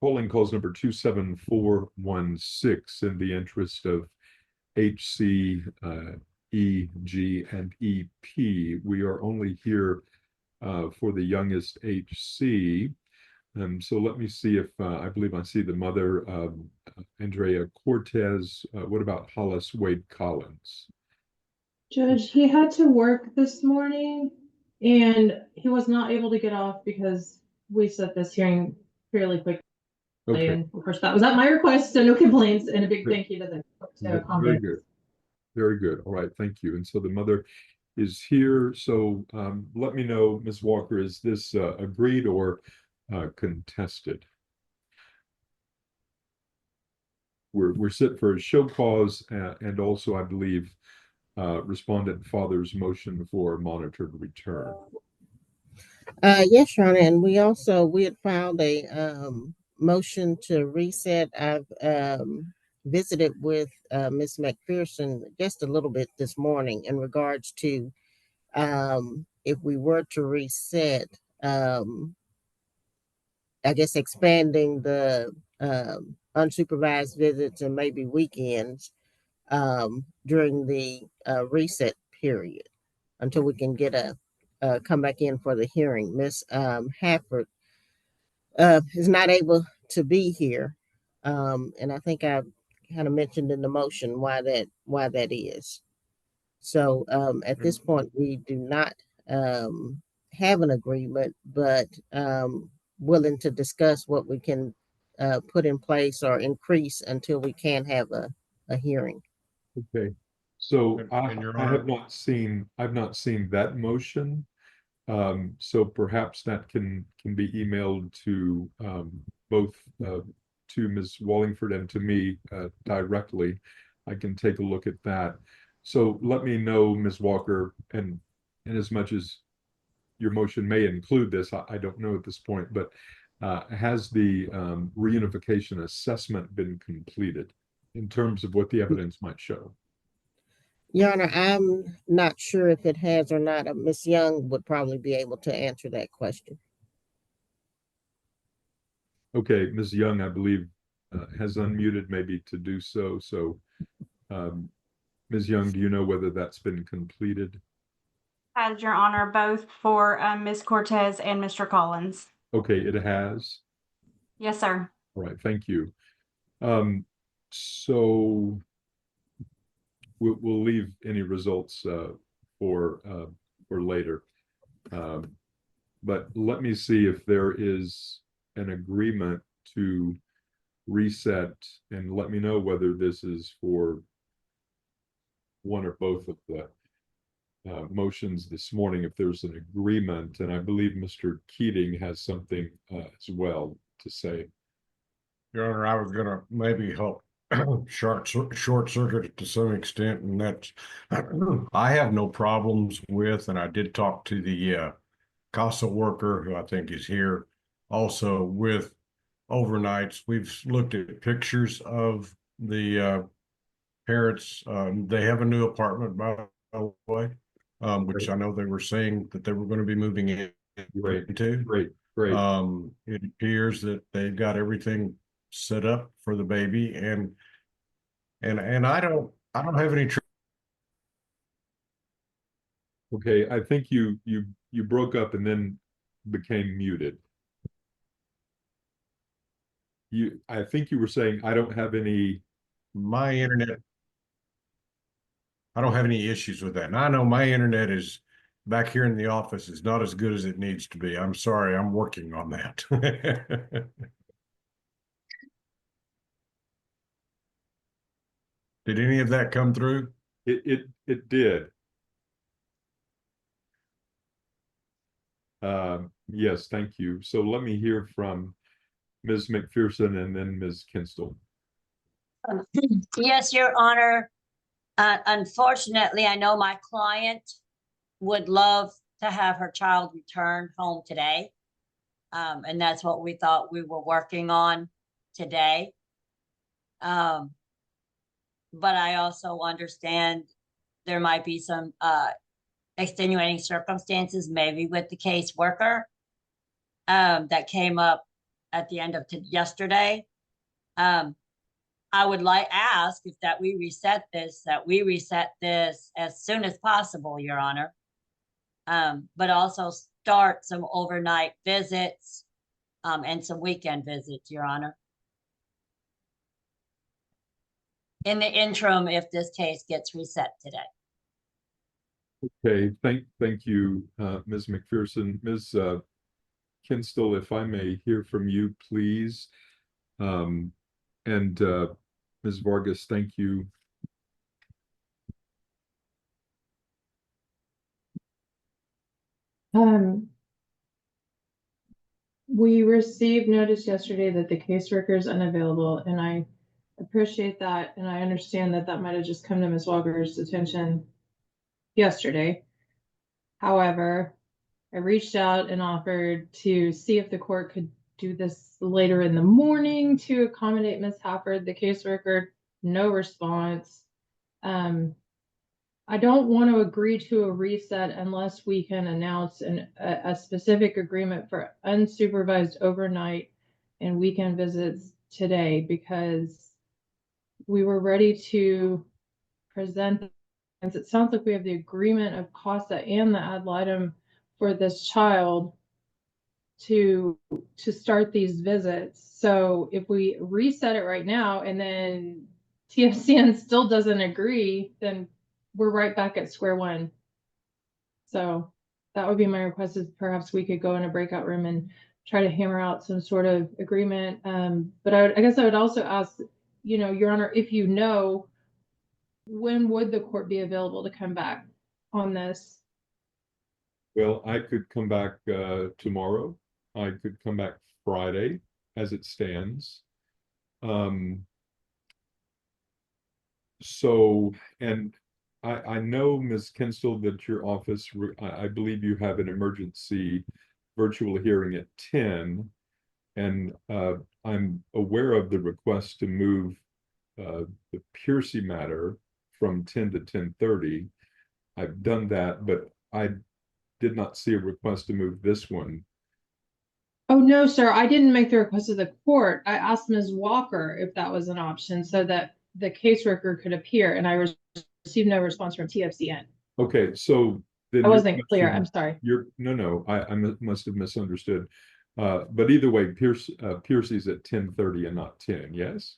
polling calls number 27416 in the interest of HC, EG, and EP. We are only here for the youngest HC. So let me see if I believe I see the mother, Andrea Cortez. What about Hollis Wade Collins? Judge, he had to work this morning and he was not able to get off because we set this hearing fairly quickly. Okay. And of course, that was at my request, so no complaints, and a big thank you to them. So very good. Very good. All right, thank you. And so the mother is here. So let me know, Ms. Walker, is this agreed or contested? We're set for a show cause and also, I believe, respondent father's motion for monitored return. Yes, Your Honor, and we had filed a motion to reset. I've visited with Ms. Mcpherson just a little bit this morning in regards to if we were to reset, I guess expanding the unsupervised visits and maybe weekends during the reset period until we can get come back in for the hearing. Miss Hafford is not able to be here, and I think I kind of mentioned in the motion why that is. So at this point, we do not have an agreement, but willing to discuss what we can put in place or increase until we can have a hearing. Okay, so and I have not seen that motion. So perhaps that can be emailed to both to Ms. Wallingford and to me directly. I can take a look at that. So let me know, Ms. Walker, and as much as your motion may include this, I don't know at this point, but has the reunification assessment been completed in terms of what the evidence might show? Your Honor, I'm not sure if it has or not. Ms. Young would probably be able to answer that question. Okay, Ms. Young, I believe, has unmuted maybe to do so. So, Ms. Young, do you know whether that's been completed? Has, Your Honor, both for Ms. Cortez and Mr. Collins. Okay, it has. Yes, sir. All right, thank you. So we'll leave any results for later. But let me see if there is an agreement to reset, and let me know whether this is for one or both of the motions this morning, if there's an agreement. And I believe Mr. Keating has something as well to say. Your Honor, I was gonna maybe help short circuit it to some extent, and that's I have no problems with, and I did talk to the CASA worker, who I think is here, also with overnights. We've looked at pictures of the parents. They have a new apartment, by the way, which I know they were saying that they were going to be moving in into. Great. It appears that they've got everything set up for the baby, and I don't have any. Okay, I think you broke up and then became muted. I think you were saying I don't have any. My internet. I don't have any issues with that. And I know my internet is back here in the office is not as good as it needs to be. I'm sorry, I'm working on that. Did any of that come through? It did. Yes, thank you. So let me hear from Ms. Mcpherson and then Ms. Kinsteel. Yes, Your Honor. Unfortunately, I know my client would love to have her child return home today. And that's what we thought we were working on today. But I also understand there might be some extenuating circumstances, maybe with the caseworker, that came up at the end of yesterday. I would ask if that we reset this as soon as possible, Your Honor. But also start some overnight visits, and some weekend visits, Your Honor. In the interim, if this case gets reset today. Okay, thank you, Ms. McPherson. Ms. Kinsteel, if I may hear from you, please. And Ms. Vargas, thank you. We received notice yesterday that the caseworker is unavailable, and I appreciate that, and I understand that that might have just come to Ms. Walker's attention yesterday. However, I reached out and offered to see if the court could do this later in the morning to accommodate Ms. Hafford, the caseworker. No response. I don't want to agree to a reset unless we can announce a specific agreement for unsupervised overnight and weekend visits today, because we were ready to present. It sounds like we have the agreement of CASA and the ad litem for this child to start these visits. So if we reset it right now and then TFCN still doesn't agree, then we're right back at square one. So that would be my request, is perhaps we could go in a breakout room and try to hammer out some sort of agreement. But I guess I would also ask, Your Honor, if you know, when would the court be available to come back on this? Well, I could come back tomorrow. I could come back Friday as it stands. So, and I know, Ms. Kinsteel, that your office, I believe you have an emergency virtual hearing at 10. And I'm aware of the request to move the Piercy matter from 10 to 10:30. I've done that, but I did not see a request to move this one. Oh, no, sir. I didn't make the request of the court. I asked Ms. Walker if that was an option so that the caseworker could appear, and I received no response from TFCN. Okay, so then I wasn't clear. I'm sorry. No, I must have misunderstood. But either way, Piercy's at 10:30 and not 10, yes?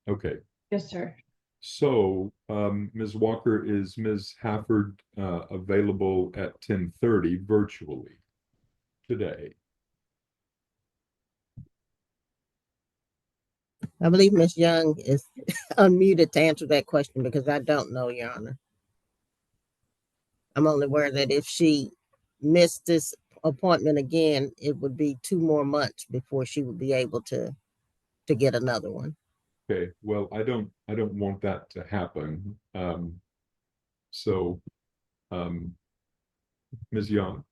Okay. Yes, sir. So, Ms. Walker, is Ms. Hafford available at 10:30 virtually today? I believe Ms. Young is unmuted to answer that question, because I don't know, Your Honor. I'm only aware that if she missed this appointment again, it would be 2 more months before she would be able to get another one. Okay, well, I don't want that to happen. Ms. Young.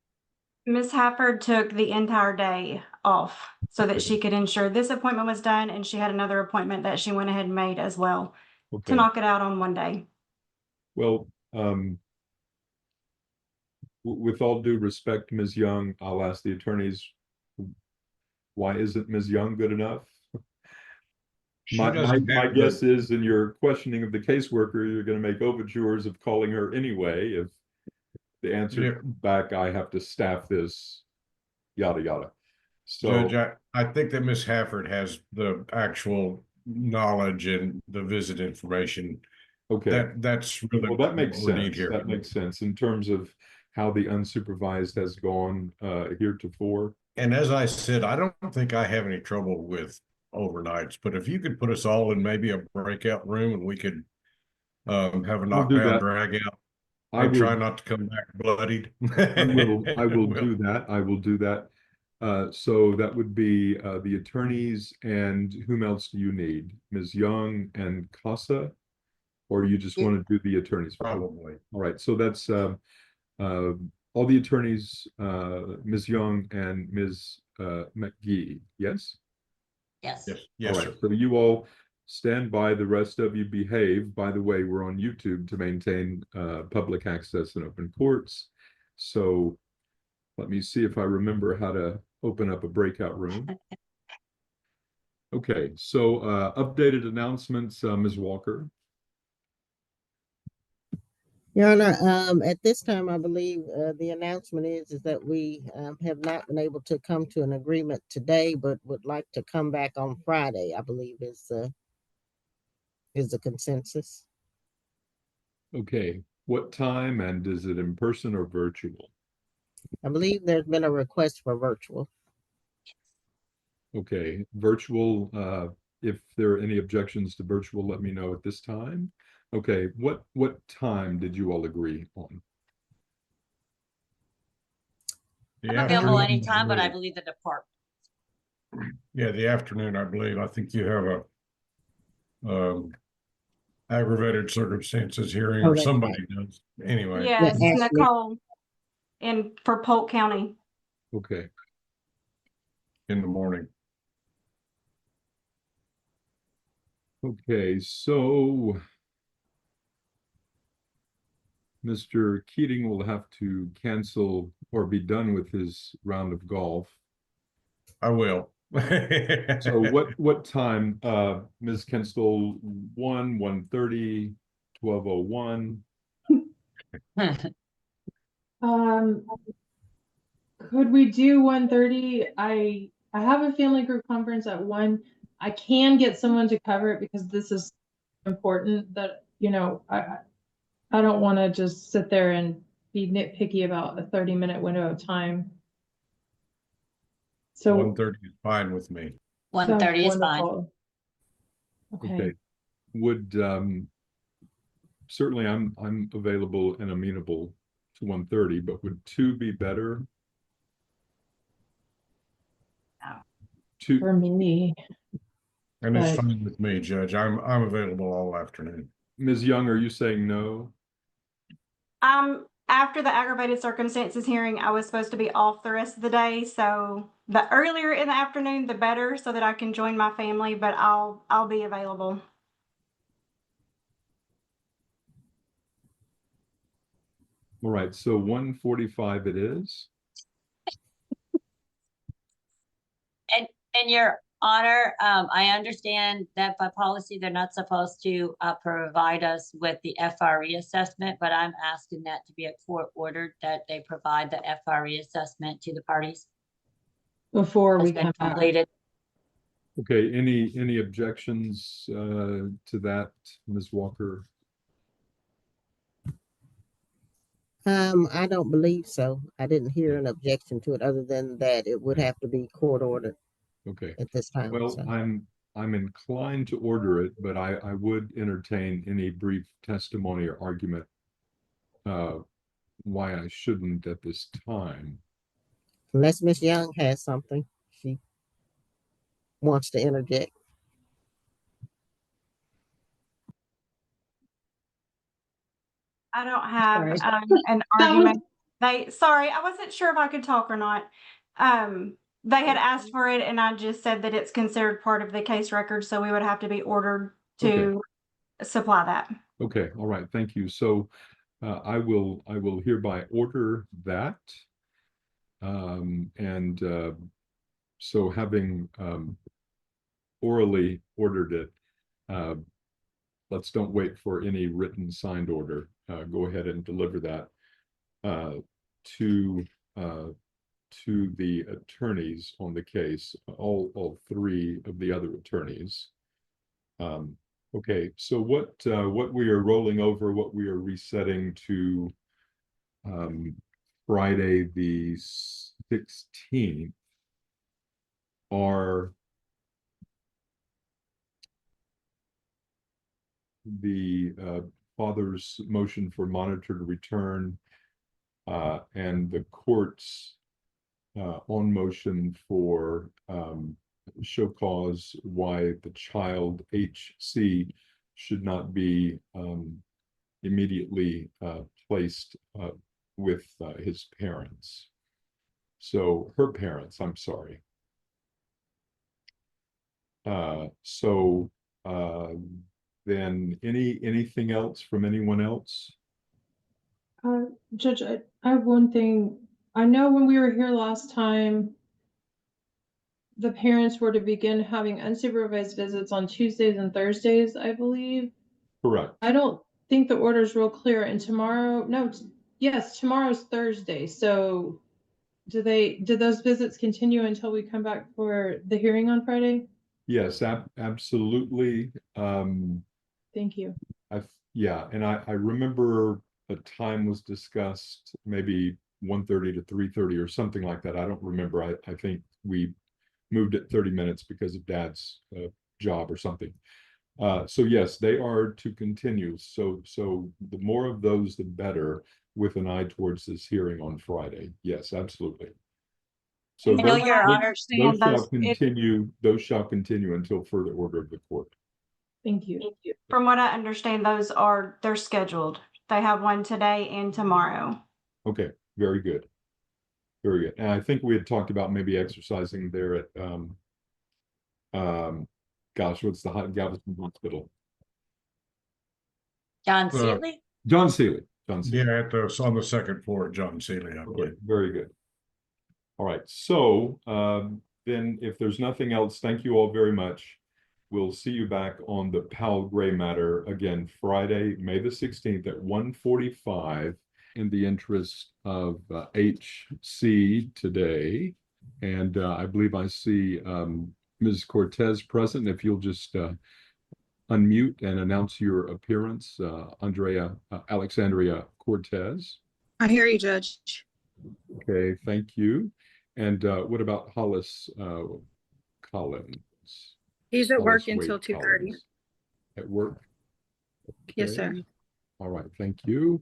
Ms. Hafford took the entire day off so that she could ensure this appointment was done, and she had another appointment that she went ahead and made as well to knock it out on one day. Well, with all due respect, Ms. Young, I'll ask the attorneys, why isn't Ms. Young good enough? My guess is, in your questioning of the caseworker, you're going to make overtures of calling her anyway. If the answer back, I have to staff this, yada yada. So, Judge, I think that Ms. Hafford has the actual knowledge and the visit information. okay, that's really well, that makes what we need sense. here. That makes sense in terms of how the unsupervised has gone heretofore. And as I said, I don't think I have any trouble with overnights, but if you could put us all in maybe a breakout room and we could have a knockdown drag out. I try not to come back bloodied. I will do that. I will do that. So that would be the attorneys, and whom else do you need? Ms. Young and Costa, or you just want to do the attorneys? Probably. All right. So that's all the attorneys, Ms. Young and Ms. McGee. Yes? Yes. Yes, all right. sir. So you all stand by, the rest of you behave. By the way, we're on YouTube to maintain public access and open courts. So let me see if I remember how to open up a breakout room. Okay, so updated announcements, Ms. Walker. Your Honor, at this time, I believe the announcement is that we have not been able to come to an agreement today, but would like to come back on Friday, I believe is the consensus. Okay, what time and is it in person or virtual? I believe there's been a request for virtual. Okay, virtual, if there are any objections to virtual, let me know at this time. Okay, what time did you all agree on? The I'm available afternoon, anytime, but I believe. believe the department. Yeah, the afternoon, I believe. I think you have a aggravated circumstances hearing, Oh, or that's somebody right. does. Anyway, Yeah, Yes, Ashley. Nicole for Polk County. Okay, in the morning. okay, so Mr. Keating will have to cancel or be done with his round of golf. I will. So what time, Ms. Kinsteel, 1:30, 12:01? Could we do 1:30? I have a family group conference at 1. I can get someone to cover it because this is important that, you know, I don't want to just sit there and be nitpicky about a 30-minute window of time. So 1:30 is fine with me. 1:30 is fine. wonderful. Okay, would, certainly I'm available and amenable to 1:30, but would 2 be better? No. 2, For me. And it's But- fine with me, Judge. I'm available all afternoon. Ms. Young, are you saying no? After the aggravated circumstances hearing, I was supposed to be off the rest of the day, so the earlier in the afternoon, the better, so that I can join my family, but I'll be available. All right, so 1:45 it is. And Your Honor, I understand that by policy, they're not supposed to provide us with the FRE assessment, but I'm asking that to be a court ordered that they provide the FRE assessment to the parties. Before we Has been come back. completed. Okay, any objections to that, Ms. Walker? I don't believe so. I didn't hear an objection to it other than that it would have to be court ordered Okay, at this time. well, so. I'm inclined to order it, but I would entertain any brief testimony or argument why I shouldn't at this time. Unless Miss Young has something she wants to interject. I don't have Sorry. an That argument. Sorry, I wasn't sure if I could talk or not. They had asked for it and I just said that it's considered part of the case record, so we would have to be ordered to supply that. Okay, all right, thank you. So I will hereby order that. So having orally ordered it, let's don't wait for any written signed order. Go ahead and deliver that to the attorneys on the case, all 3 of the other attorneys. Okay, so what we are rolling over, what we are resetting to Friday the 16th are the father's motion for monitored return and the court's on motion for show cause why the child HC should not be immediately placed with his parents. So her parents, I'm sorry. Then anything else from anyone else? Judge, I have one thing. I know when we were here last time, the parents were to begin having unsupervised visits on Tuesdays and Thursdays, I believe. Correct. I don't think the order is real clear, and tomorrow, no, yes, tomorrow's Thursday, so did those visits continue until we come back for the hearing on Friday? Yes, absolutely. Thank you. Yeah, and I remember a time was discussed, maybe 1:30 to 3:30 or something like that. I don't remember. I think we moved it 30 minutes because of Dad's job or something. So yes, they are to continue. So the more of those, the better, with an eye towards this hearing on Friday. Yes, absolutely. So I know, those, Your those- Honor. those shall continue, those shall continue until further order of the court. Thank you. From what I understand, they're scheduled. They have one today and tomorrow. Okay, very good. Very good. And I think we had talked about maybe exercising there at gosh, what's the Galveston Hospital? John Seeley? John Seeley. John Seeley. Yeah, on the second floor at John Seeley, I Okay, believe. very good. All right, so then if there's nothing else, thank you all very much. We'll see you back on the Powell Gray matter again Friday, May the 16th at 1:45 in the interest of HC today. And I believe I see Ms. Cortez present. If you'll just unmute and announce your appearance, Alexandria Cortez. I hear you, Judge. Okay, thank you. And what about Hollis Collins? He's at work Hollis until Wade 2:30. Collins. At work? Yes, sir. Okay. All right, thank you.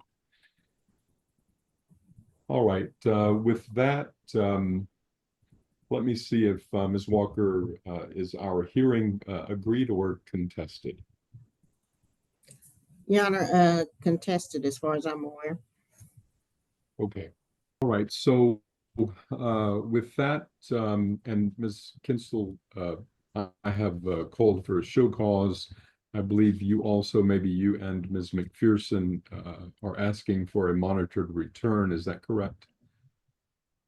All right, with that, let me see if Ms. Walker is our hearing agreed or contested. Your Honor, contested as far as I'm aware. Okay. All right, so with that, and Ms. Kinsteel, I have called for a show cause. I believe you also, maybe you and Ms. McPherson are asking for a monitored return. Is that correct?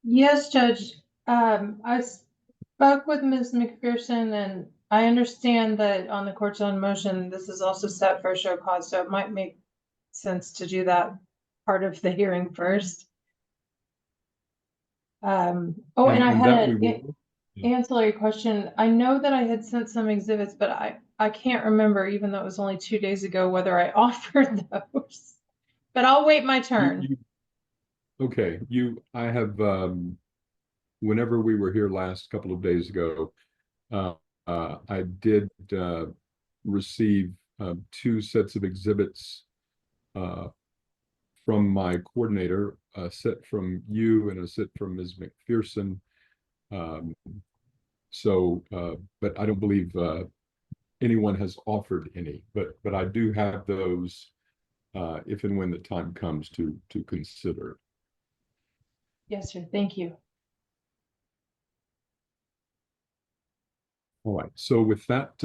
Yes, Judge. I spoke with Ms. McPherson, and I understand that on the court's own motion, this is also set for a show cause, so it might make sense to do that part of the hearing first. And I had an ancillary question. I know that I had sent some exhibits, but I can't remember, even though it was only 2 days ago, whether I offered those. But I'll wait my turn. Okay, I have, whenever we were here last couple of days ago, I did receive 2 sets of exhibits from my coordinator, a set from you and a set from Ms. McPherson. But I don't believe anyone has offered any, but I do have those if and when the time comes to consider. Yes, sir. Thank you. All right, so with that,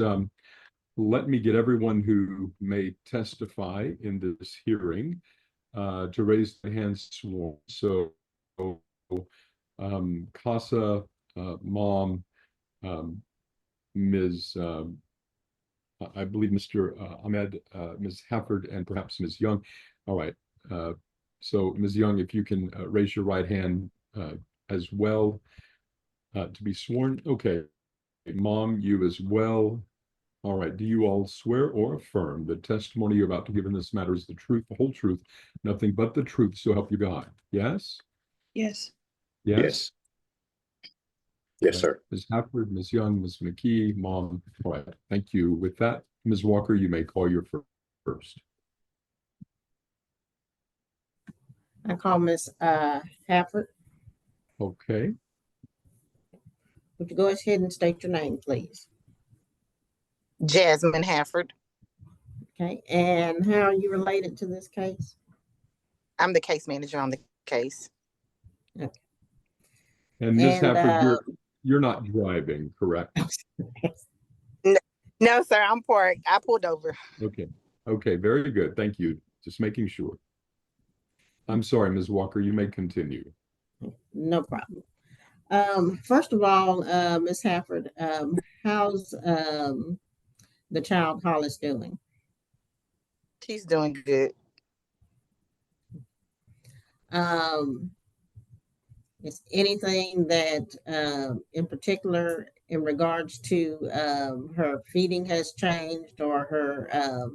let me get everyone who may testify in this hearing to raise their hands sworn. So CASA, Mom, Ms. I believe Mr. Ahmed, Ms. Hafford, and perhaps Ms. Young. All right, so Ms. Young, if you can raise your right hand as well to be sworn. Okay, Mom, you as well. All right, do you all swear or affirm the testimony you're about to give in this matter is the truth, the whole truth, nothing but the truth, so help you God? Yes? Yes. Yes? Yes, sir. Ms. Hafford, Ms. Young, Ms. McGee, Mom. All right, thank you. With that, Ms. Walker, you may call your first. I call Ms. Hafford. Okay. Would you go ahead and state your name, please? Jasmine Hafford. Okay, and how are you related to this case? I'm the case manager on the case. Okay. And Ms. Hafford, you're not driving, correct? No, sir, I'm parked. I pulled over. Okay. Okay, very good. Thank you. Just making sure. I'm sorry, Ms. Walker, you may continue. No problem. First of all, Ms. Hafford, how's the child Hollis doing? She's doing good. Is anything that in particular in regards to her feeding has changed or her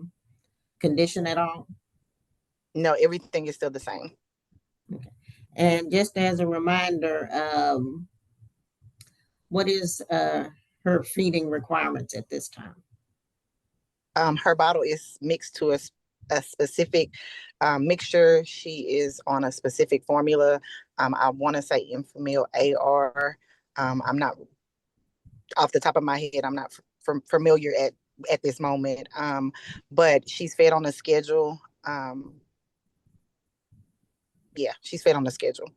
condition at all? No, everything is still the same. Okay. And just as a reminder, what is her feeding requirements at this time? Her bottle is mixed to a specific mixture. She is on a specific formula. I want to say Infamil AR. I'm not off the top of my head. I'm not familiar at this moment. But she's fed on a schedule. Yeah, she's fed on a schedule.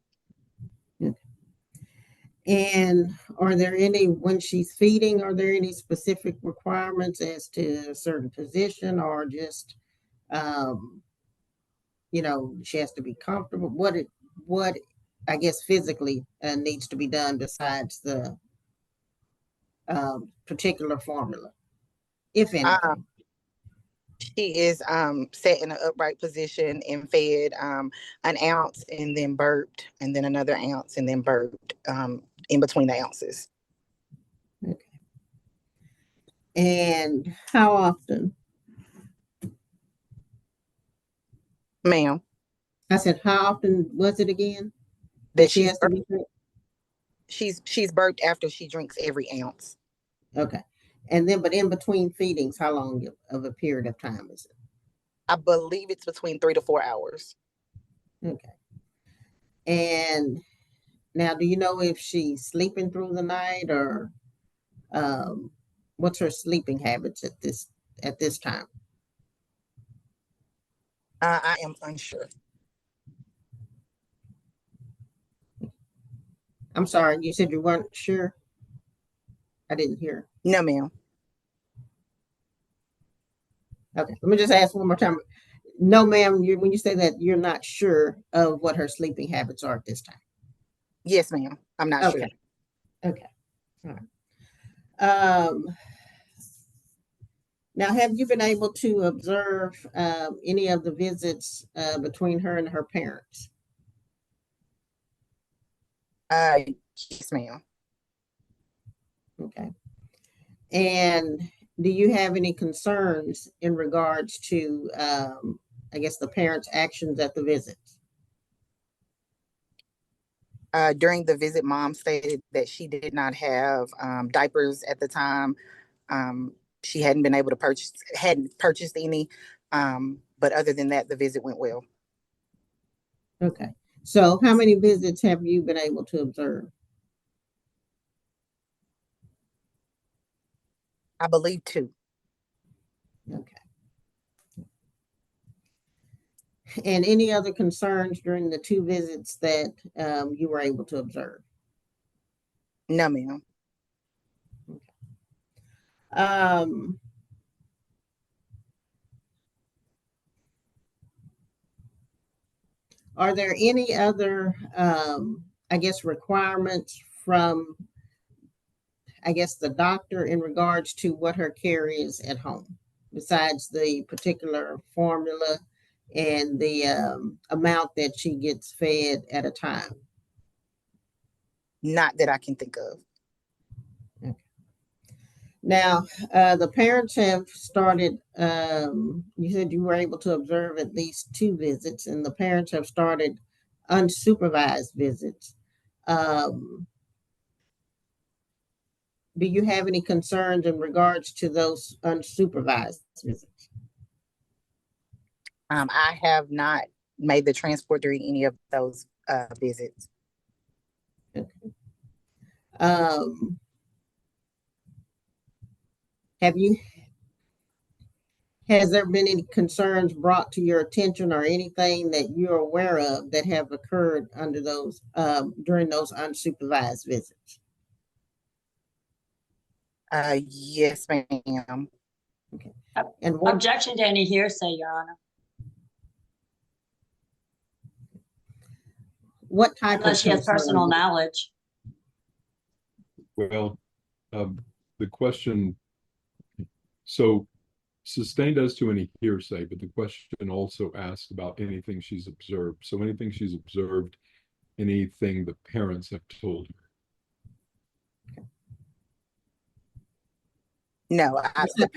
And are there any, when she's feeding, are there any specific requirements as to a certain position or just, you know, she has to be comfortable? What I guess physically needs to be done besides the particular formula, if anything? She is set in an upright position and fed an ounce and then burped and then another ounce and then burped in between the ounces. Okay. And how often? Ma'am. I said, how often was it again? That she has to be fed? She's burped after she drinks every ounce. Okay. And then, but in between feedings, how long of a period of time is it? I believe it's between 3 to 4 hours. Okay. And now, do you know if she's sleeping through the night or what's her sleeping habits at this time? I am unsure. I'm sorry, you said you weren't sure? I didn't hear. No, ma'am. Okay, let me just ask one more time. No, ma'am, when you say that, you're not sure of what her sleeping habits are at this time? Yes, ma'am. I'm not sure. Okay. All right. Now, have you been able to observe any of the visits between her and her parents? Yes, ma'am. Okay. And do you have any concerns in regards to, I guess, the parents' actions at the visits? During the visit, mom stated that she did not have diapers at the time. She hadn't been able to hadn't purchased any. But other than that, the visit went well. Okay. So how many visits have you been able to observe? I believe 2. Okay. And any other concerns during the 2 visits that you were able to observe? No, ma'am. Okay. Are there any other, I guess, requirements from, I guess, the doctor in regards to what her care is at home, besides the particular formula and the amount that she gets fed at a time? Not that I can think of. Okay. Now, the parents have started, you said you were able to observe at least 2 visits, and the parents have started unsupervised visits. Do you have any concerns in regards to those unsupervised visits? I have not made the transport during any of those visits. Okay. Has there been any concerns brought to your attention or anything that you're aware of that have occurred under those during those unsupervised visits? Yes, ma'am. Okay. And what, Objection to any hearsay, Your Honor. what type Unless of she has personal concern? knowledge. Well, the question, so sustained as to any hearsay, but the question also asked about anything she's observed. So anything she's observed, anything the parents have told her. No, the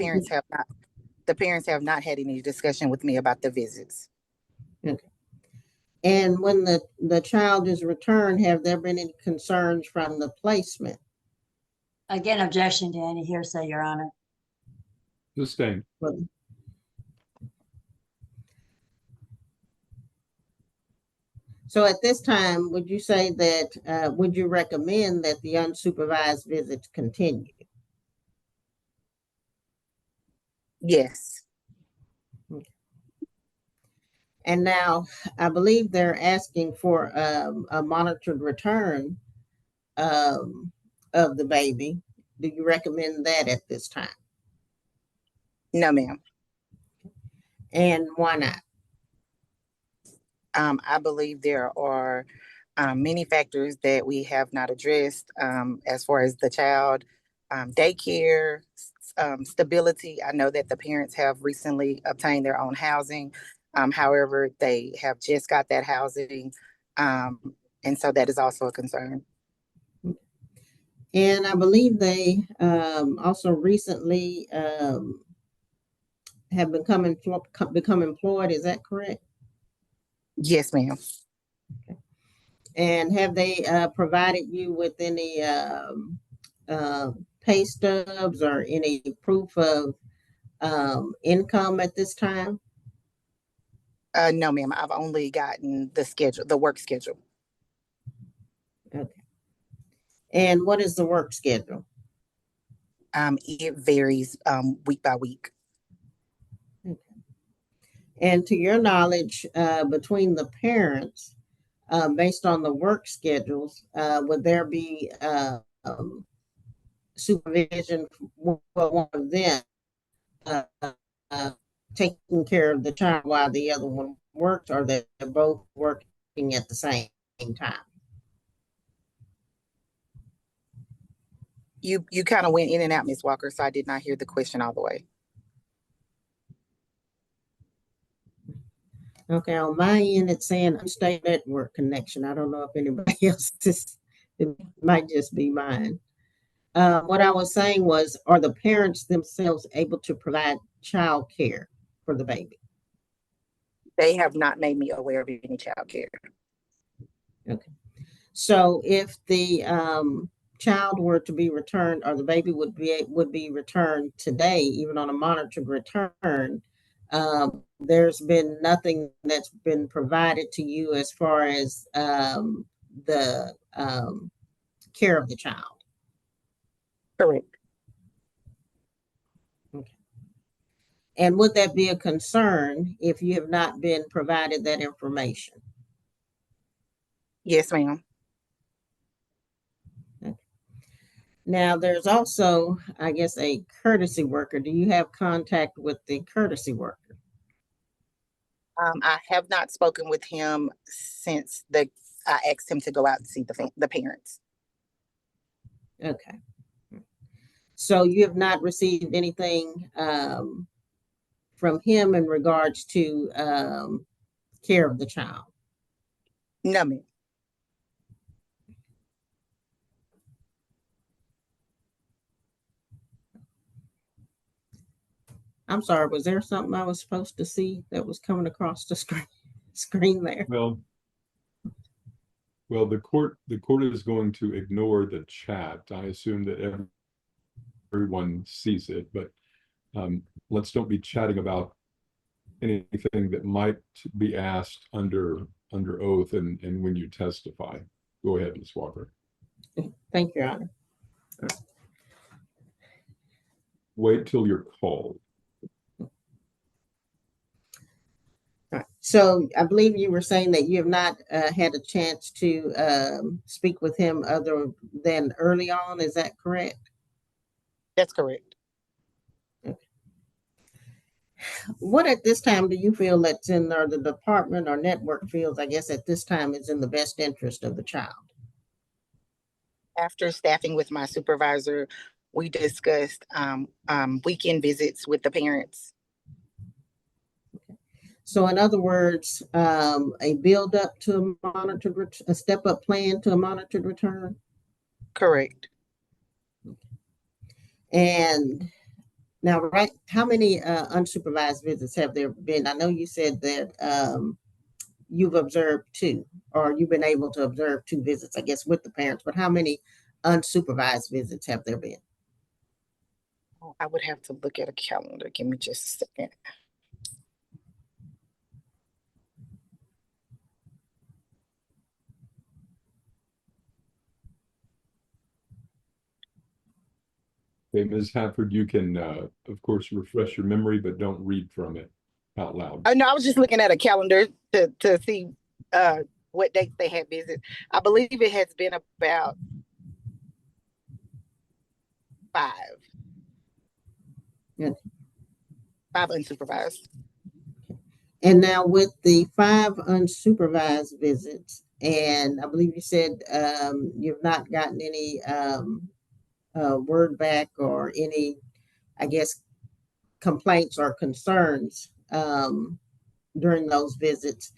parents have not had any discussion with me about the visits. Okay. And when the child is returned, have there been any concerns from the placement? Again, objection to any hearsay, Your Honor. Sustained. So at this time, would you say that, would you recommend that the unsupervised visits continue? Yes. And now I believe they're asking for a monitored return of the baby. Do you recommend that at this time? No, ma'am. And why not? I believe there are many factors that we have not addressed as far as the child, daycare, stability. I know that the parents have recently obtained their own housing. However, they have just got that housing. And so that is also a concern. And I believe they also recently have become employed. Is that correct? Yes, ma'am. Okay. And have they provided you with any pay stubs or any proof of income at this time? No, ma'am. I've only gotten the work schedule. Okay. And what is the work schedule? It varies week by week. Okay. And to your knowledge, between the parents, based on the work schedules, would there be supervision for one of them taking care of the child while the other one works, or they're both working at the same time? You kind of went in and out, Ms. Walker, so I did not hear the question all the way. Okay, on my end, it's saying unstable network connection. I don't know if anybody else it might just be mine. What I was saying was, are the parents themselves able to provide child care for the baby? They have not made me aware of any child care. Okay. So if the child were to be returned, or the baby would be returned today, even on a monitored return, there's been nothing that's been provided to you as far as the care of the child. Correct. Okay. And would that be a concern if you have not been provided that information? Yes, ma'am. Okay. Now, there's also, I guess, a courtesy worker. Do you have contact with the courtesy worker? I have not spoken with him since I asked him to go out and see the parents. Okay. So you have not received anything from him in regards to care of the child? No, ma'am. I'm sorry, was there something I was supposed to see that was coming across the screen there? Well, the court is going to ignore the chat. I assume that everyone sees it, but let's don't be chatting about anything that might be asked under oath and when you testify. Go ahead, Ms. Walker. Thank you, Your Honor. Wait till you're called. All right. So I believe you were saying that you have not had a chance to speak with him other than early on. Is that correct? That's correct. Okay. What at this time do you feel that's in, or the department or network feels, I guess at this time, is in the best interest of the child? After staffing with my supervisor, we discussed weekend visits with the parents. So in other words, a build up to a monitored, a step up plan to a monitored return. Correct. And now, right, how many unsupervised visits have there been? I know you said that you've observed 2, or you've been able to observe 2 visits, I guess, with the parents, but how many unsupervised visits have there been? Oh, I would have to look at a calendar. Give me just a second. Okay, Ms. Hafford, you can, of course, refresh your memory, but don't read from it out loud. Oh, no, I was just looking at a calendar to see what dates they had visits. I believe it has been about 5. Yeah. 5 unsupervised. And now with the 5 unsupervised visits, and I believe you said you've not gotten any word back or any, I guess, complaints or concerns during those visits.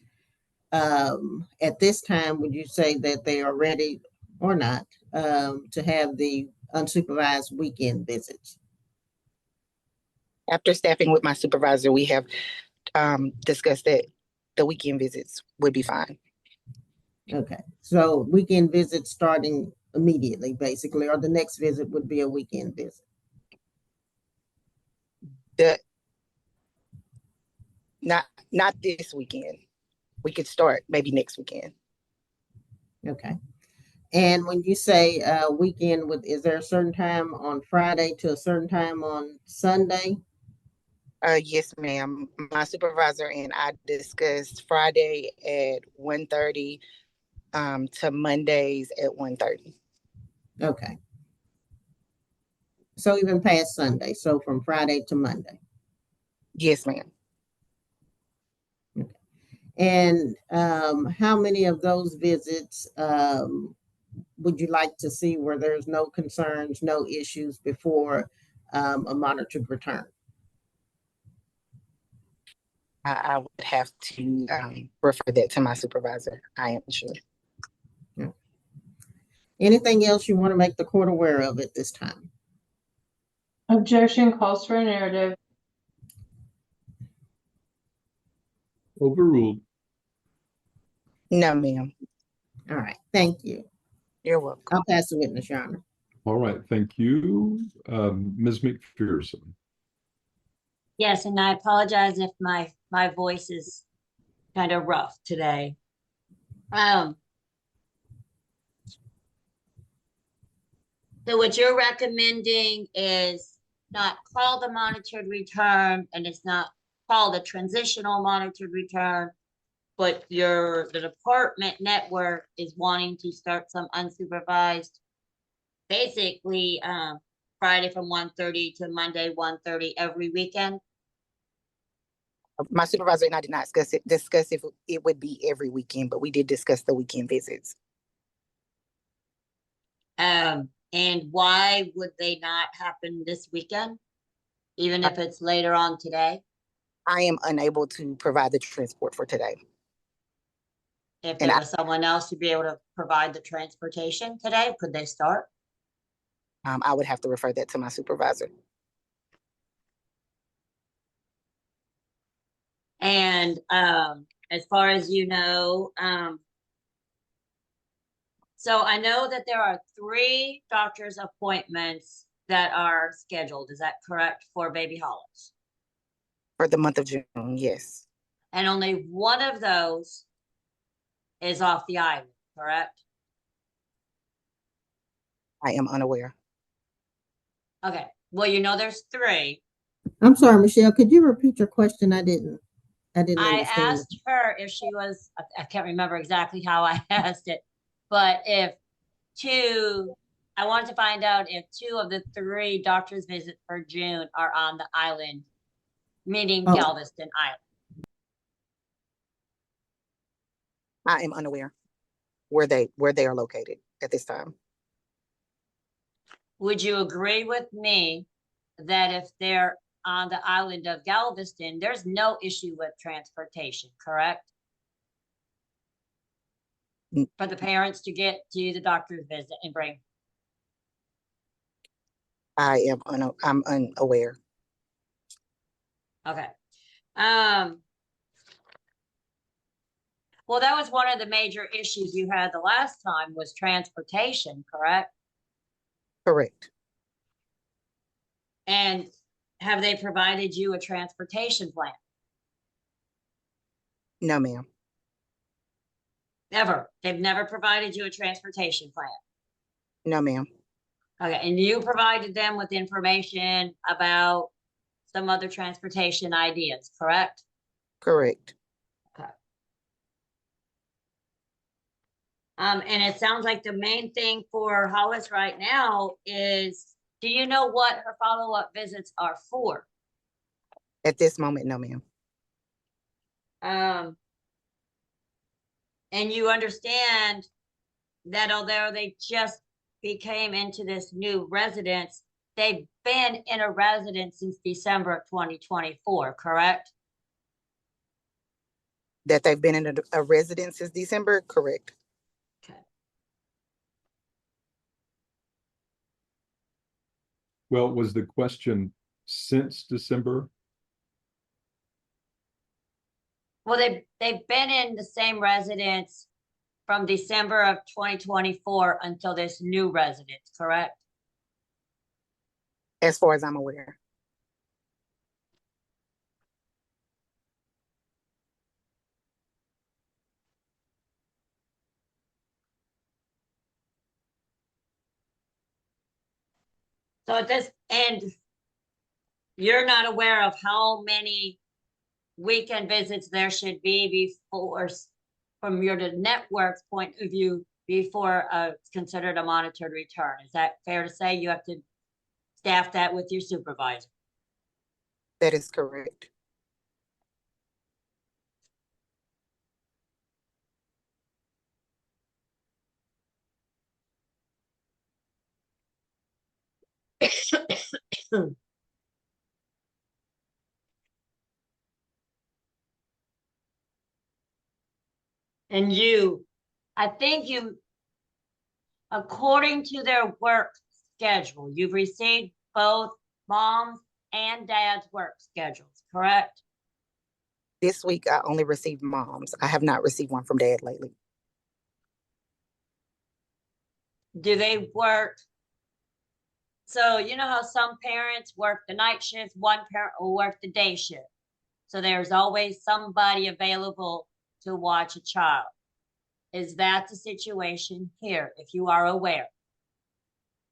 At this time, would you say that they are ready or not to have the unsupervised weekend visits? After staffing with my supervisor, we have discussed that the weekend visits would be fine. Okay, so weekend visits starting immediately, basically, or the next visit would be a weekend visit. Not this weekend. We could start maybe next weekend. Okay. And when you say weekend, is there a certain time on Friday to a certain time on Sunday? Yes, ma'am. My supervisor and I discussed Friday at 1:30 to Mondays at 1:30. Okay. So even past Sunday, so from Friday to Monday. Yes, ma'am. Okay. And how many of those visits would you like to see where there's no concerns, no issues before a monitored return? I would have to refer that to my supervisor. I am sure. Yeah. Anything else you want to make the court aware of at this time? Objection calls for a narrative. Overruled. No, ma'am. All right, thank you. You're welcome. I'll pass the witness, Your Honor. All right, thank you. Ms. McPherson. Yes, and I apologize if my voice is kind of rough today. So what you're recommending is not called a monitored return, and it's not called a transitional monitored return, but the department network is wanting to start some unsupervised, basically Friday from 1:30 to Monday 1:30 every weekend. My supervisor and I did not discuss if it would be every weekend, but we did discuss the weekend visits. And why would they not happen this weekend, even if it's later on today? I am unable to provide the transport for today. If there was someone else to be able to provide the transportation today, could they start? I would have to refer that to my supervisor. And as far as you know, so I know that there are 3 doctor's appointments that are scheduled. Is that correct for baby Hollis? For the month of June, yes. And only one of those is off the island, correct? I am unaware. Okay. Well, you know there's 3. I'm sorry, Michelle, could you repeat your question? I didn't I understand. asked her if she was, I can't remember exactly how I asked it, but if 2, I wanted to find out if 2 of the 3 doctor's visits for June are on the island, meaning Galveston Island. I am unaware where they are located at this time. would you agree with me that if they're on the island of Galveston, there's no issue with transportation, correct? Mm. For the parents to get to the doctor's visit and bring. I'm unaware. Okay. Well, that was one of the major issues you had the last time was transportation, correct? Correct. And have they provided you a transportation plan? No, ma'am. Never. They've never provided you a transportation plan. No, ma'am. Okay, and you provided them with information about some other transportation ideas, correct? Correct. Okay. And it sounds like the main thing for Hollis right now is, do you know what her follow-up visits are for? At this moment, no, ma'am. And you understand that although they just became into this new residence, they've been in a residence since December of 2024, correct? That they've been in a residence since December? Correct. Okay. Well, was the question since December? Well, they've been in the same residence from December of 2024 until this new residence, correct? As far as I'm aware. So at this end, you're not aware of how many weekend visits there should be before, from your network's point of view, before it's considered a monitored return. Is that fair to say? You have to staff that with your supervisor. That is correct. And I think according to their work schedule, you've received both mom's and dad's work schedules, correct? This week, I only received mom's. I have not received one from dad lately. Do they work? So you know how some parents work the night shift, one parent will work the day shift. So there's always somebody available to watch a child. Is that the situation here, if you are aware?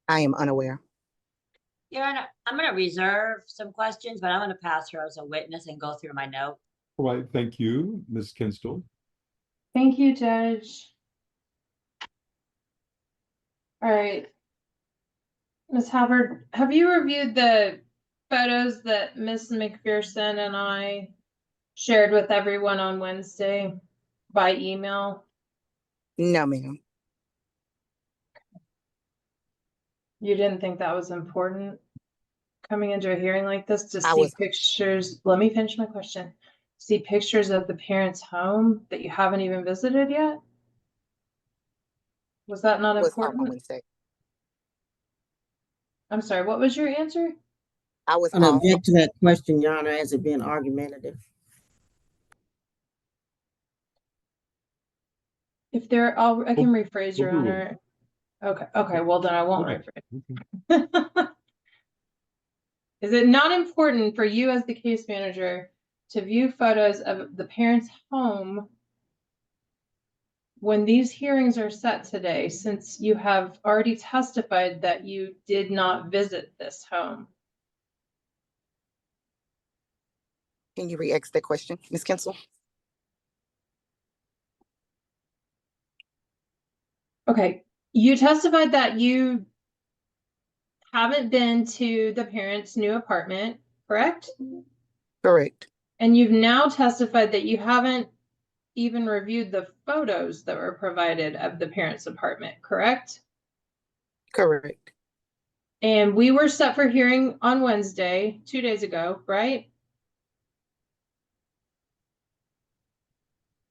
I am unaware. I'm going to reserve some questions, but I'm going to pass her as a witness and go through my note. All right, thank you, Ms. Kinsteel. Thank you, Judge. All right. Ms. Hafford, have you reviewed the photos that Ms. McPherson and I shared with everyone on Wednesday by email? No, ma'am. You didn't think that was important coming into a hearing like this to I see was- pictures? Let me finish my question. See pictures of the parents' home that you haven't even visited yet? Was that not Was off on important? Wednesday. I'm sorry, what was your answer? I was I off. object to that question, Your Honor, as it being argumentative. If they're, I can rephrase, Your overruled. Honor. Okay, well then I won't Okay. rephrase. Is it not important for you as the case manager to view photos of the parents' home when these hearings are set today, since you have already testified that you did not visit this home? Can you re-ask that question, Ms. Kinsteel? Okay, you testified that you haven't been to the parents' new apartment, correct? Correct. And you've now testified that you haven't even reviewed the photos that were provided of the parents' apartment, correct? Correct. And we were set for hearing on Wednesday, 2 days ago, right?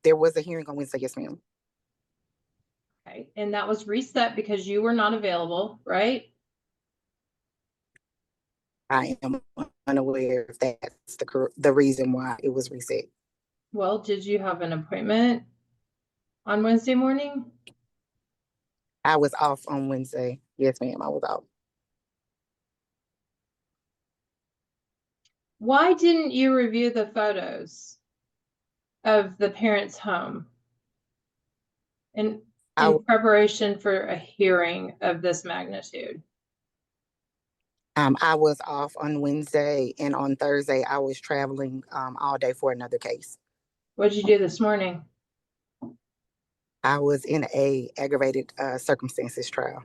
There was a hearing on Wednesday, yes, ma'am. Okay, and that was reset because you were not available, right? I am unaware if that's the reason why it was reset. Well, did you have an appointment on Wednesday morning? I was off on Wednesday. Yes, ma'am, I was off. Why didn't you review the photos of the parents' home in preparation for a hearing of this magnitude? I was off on Wednesday, and on Thursday I was traveling all day for another case. What did you do this morning? I was in a aggravated circumstances trial.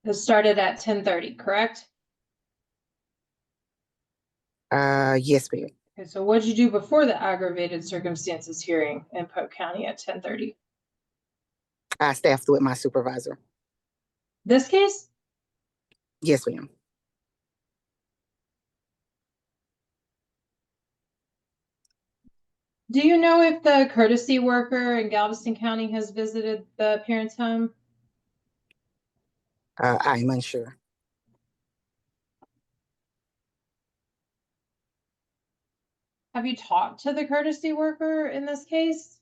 It started at 10:30, correct? Yes, ma'am. Okay, so what did you do before the aggravated circumstances hearing in Polk County at 10:30? I staffed with my supervisor. This case? Yes, ma'am. Do you know if the courtesy worker in Galveston County has visited the parents' home? I'm unsure. Have you talked to the courtesy worker in this case?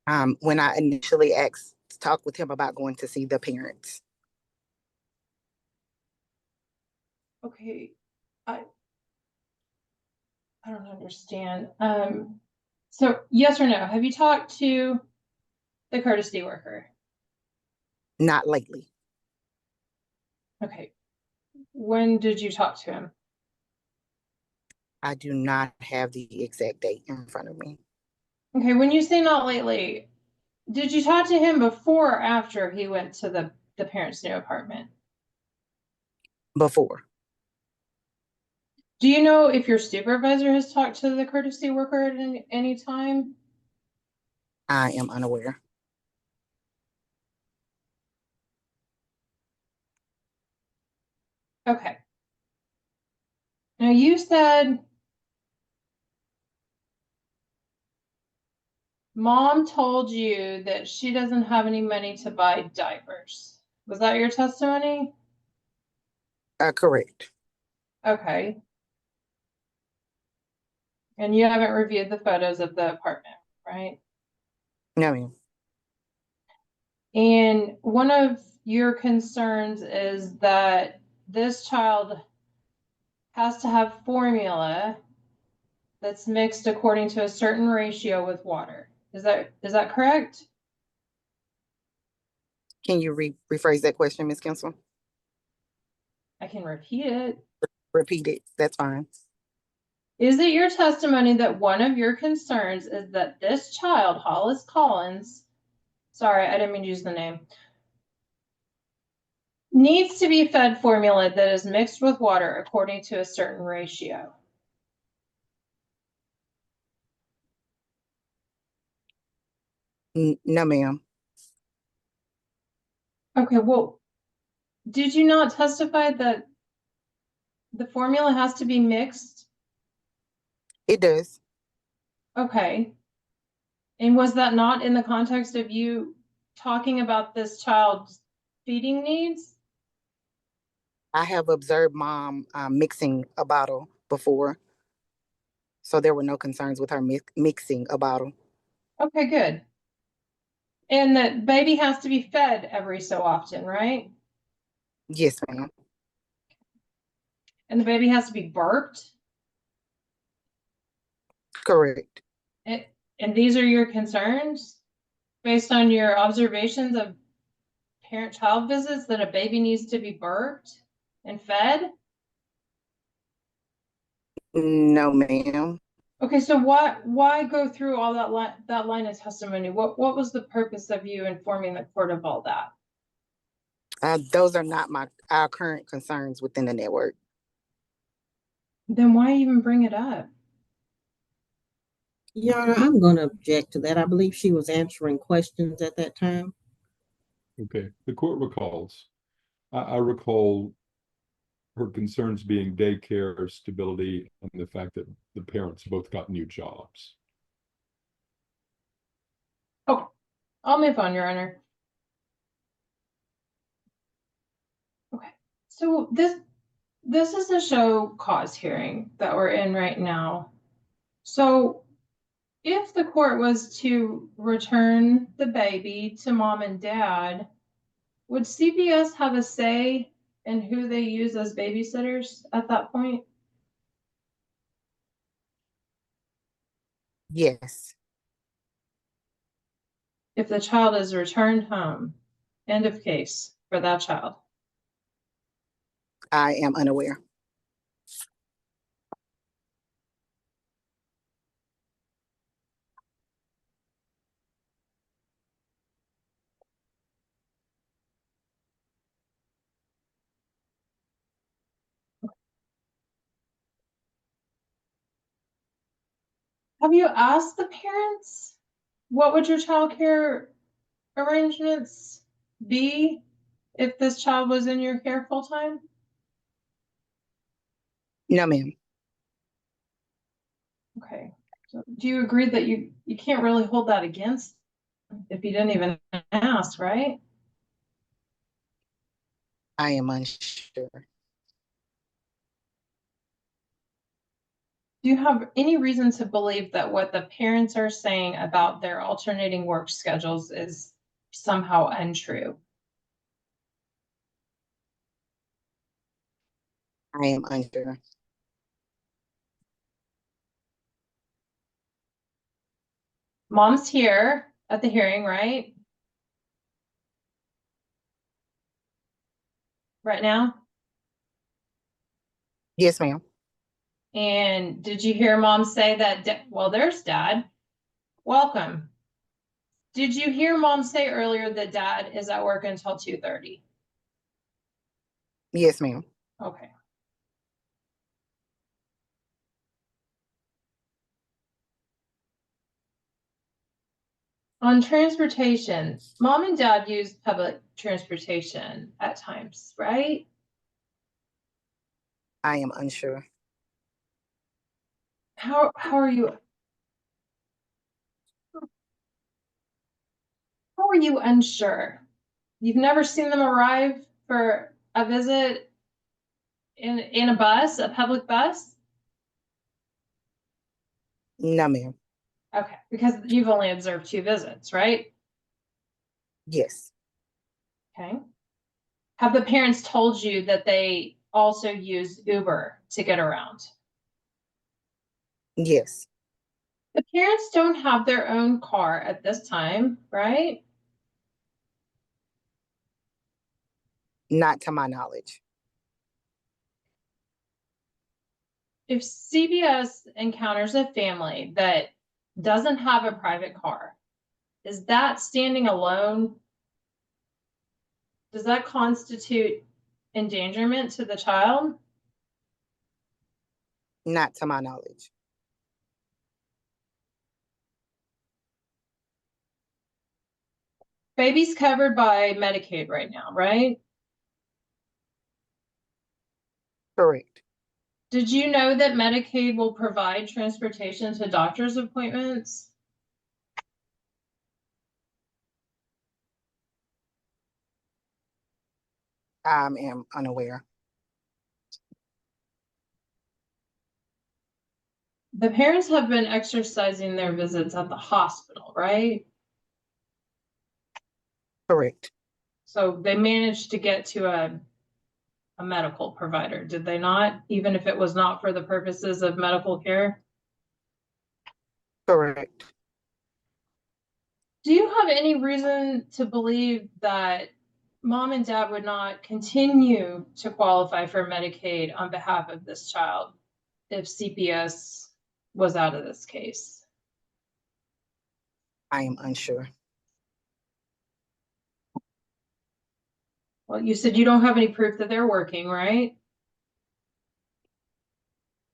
When I initially asked to talk with him about going to see the parents. Okay, I don't understand. So yes or no, have you talked to the courtesy worker? Not lately. Okay. When did you talk to him? I do not have the exact date in front of me. Okay, when you say not lately, did you talk to him before or after he went to the parents' new apartment? Before. Do you know if your supervisor has talked to the courtesy worker at any time? I am unaware. Okay. Now you said mom told you that she doesn't have any money to buy diapers. Was that your testimony? Correct. Okay. And you haven't reviewed the photos of the apartment, right? No, ma'am. And one of your concerns is that this child has to have formula that's mixed according to a certain ratio with water. Is that correct? Can you rephrase that question, Ms. Kinsel? I can repeat it. Repeat it. That's fine. Is it your testimony that one of your concerns is that this child, Hollis Collins, sorry, I didn't mean to use the name, needs to be fed formula that is mixed with water according to a certain ratio? No, ma'am. Okay, well, did you not testify that the formula has to be mixed? It does. Okay. And was that not in the context of you talking about this child's feeding needs? I have observed mom mixing a bottle before. So there were no concerns with her mixing a bottle. Okay, good. And the baby has to be fed every so often, right? Yes, ma'am. And the baby has to be burped? Correct. And these are your concerns based on your observations of parent-child visits, that a baby needs to be burped and fed? No, ma'am. Okay, so why go through all that line of testimony? What was the purpose of you informing the court of all that? Those are not our current concerns within the network. Then why even bring it up? Your Honor, I'm going to object to that. I believe she was answering questions at that time. Okay, the court recalls. I recall her concerns being daycare, stability, and the fact that the parents both got new jobs. Oh, I'll move on, Your Honor. Okay, so this is a show cause hearing that we're in right now. So if the court was to return the baby to mom and dad, would CPS have a say in who they use as babysitters at that point? Yes, If the child is returned home, end of case for that child. I am unaware. Have you asked the parents what would your child care arrangements be if this child was in your care full time? No, ma'am. Okay. So do you agree that you can't really hold that against them if you didn't even ask, right? I am unsure. Do you have any reason to believe that what the parents are saying about their alternating work schedules is somehow untrue? I am unsure. Mom's here at the hearing, right? Right now? Yes, ma'am. And did you hear mom say that, well, there's dad. Welcome. Did you hear mom say earlier that dad is at work until 2:30? Yes, ma'am. Okay. On transportation, mom and dad use public transportation at times, right? I am unsure. How are you? How are you unsure? You've never seen them arrive for a visit in a bus, a public bus? No, ma'am. Okay, because you've only observed 2 visits, right? Yes. Okay. Have the parents told you that they also use Uber to get around? Yes. The parents don't have their own car at this time, right? Not to my knowledge. If CPS encounters a family that doesn't have a private car, is that standing alone? Does that constitute endangerment to the child? Not to my knowledge. Baby's covered by Medicaid right now, right? Correct. Did you know that Medicaid will provide transportation to doctor's appointments? I am unaware. The parents have been exercising their visits at the hospital, right? Correct. So they managed to get to a medical provider, did they not? Even if it was not for the purposes of medical care? Correct. Do you have any reason to believe that mom and dad would not continue to qualify for Medicaid on behalf of this child if CPS was out of this case? I am unsure. Well, you said you don't have any proof that they're working, right?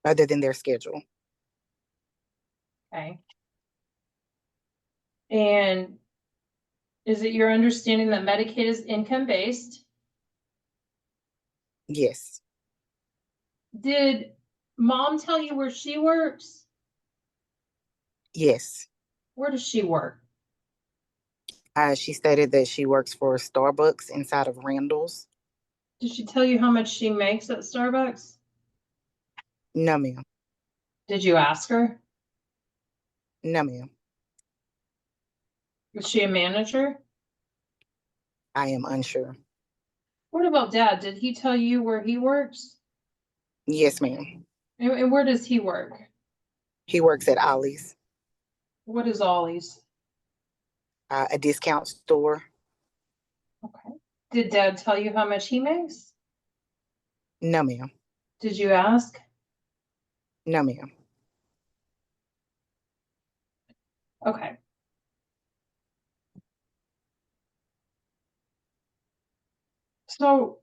Other than their schedule. Okay. And is it your understanding that Medicaid is income-based? Yes. Did mom tell you where she works? Yes. Where does she work? She stated that she works for Starbucks inside of Randall's. Did she tell you how much she makes at Starbucks? No, ma'am. Did you ask her? No, ma'am. Was she a manager? I am unsure. What about dad? Did he tell you where he works? Yes, ma'am. And where does he work? He works at Ollie's, What is Ollie's? a discount store. Okay. Did dad tell you how much he makes? No, ma'am. Did you ask? No, ma'am. Okay. So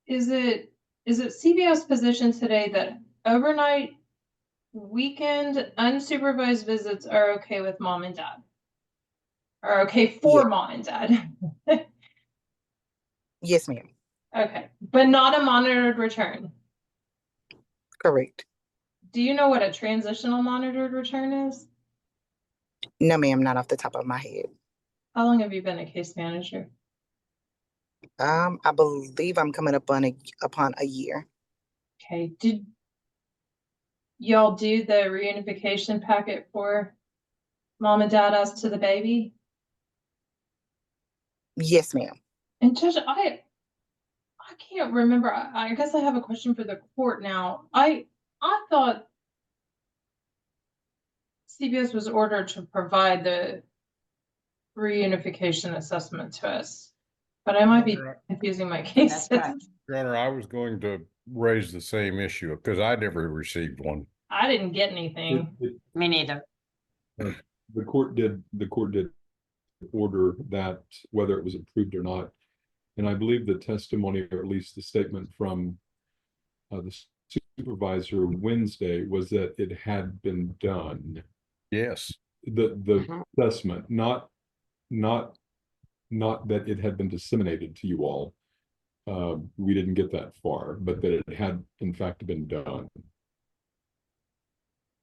is it CBS position today that overnight, weekend, unsupervised visits are okay with mom and dad? Are okay for Yeah. mom and dad? Yes, ma'am. Okay, but not a monitored return. Correct. Do you know what a transitional monitored return is? No, ma'am. Not off the top of my head. How long have you been a case manager? I believe I'm coming up upon a year. Okay, did y'all do the reunification packet for mom and dad as to the baby? Yes, ma'am. And Judge, I can't remember. I guess I have a question for the court now. I thought CBS was ordered to provide the reunification assessment to us, but I might be confusing my cases. correct. Your Honor, I was going to raise the same issue because I never received one. I didn't get anything. Me neither. The court did order that, whether it was approved or not. And I believe the testimony, or at least the statement from the supervisor Wednesday, was that it had been done. Yes. The assessment, not that it had been disseminated to you all. We didn't get that far, but that it had in fact been done.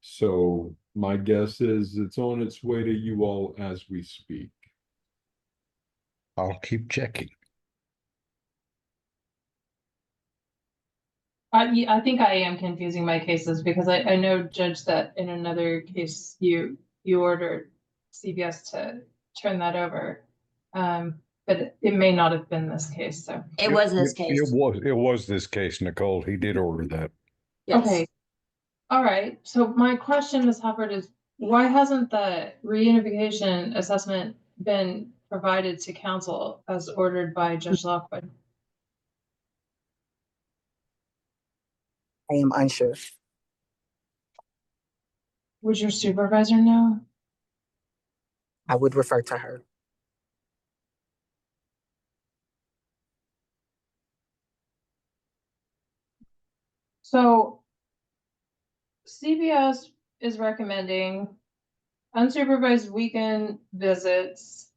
So my guess is it's on its way to you all as we speak. I'll keep checking. I think I am confusing my cases because I know, Judge, that in another case you ordered CBS to turn that over. But it may not have been this case, so. It was this case. It was this case, Nicole. He did order that. Yes. Okay. All right. So my question, Ms. Hafford, is why hasn't the reunification assessment been provided to council as ordered by Judge Lockwood? I am unsure. Would your supervisor know? I would refer to her. So CBS is recommending unsupervised weekend visits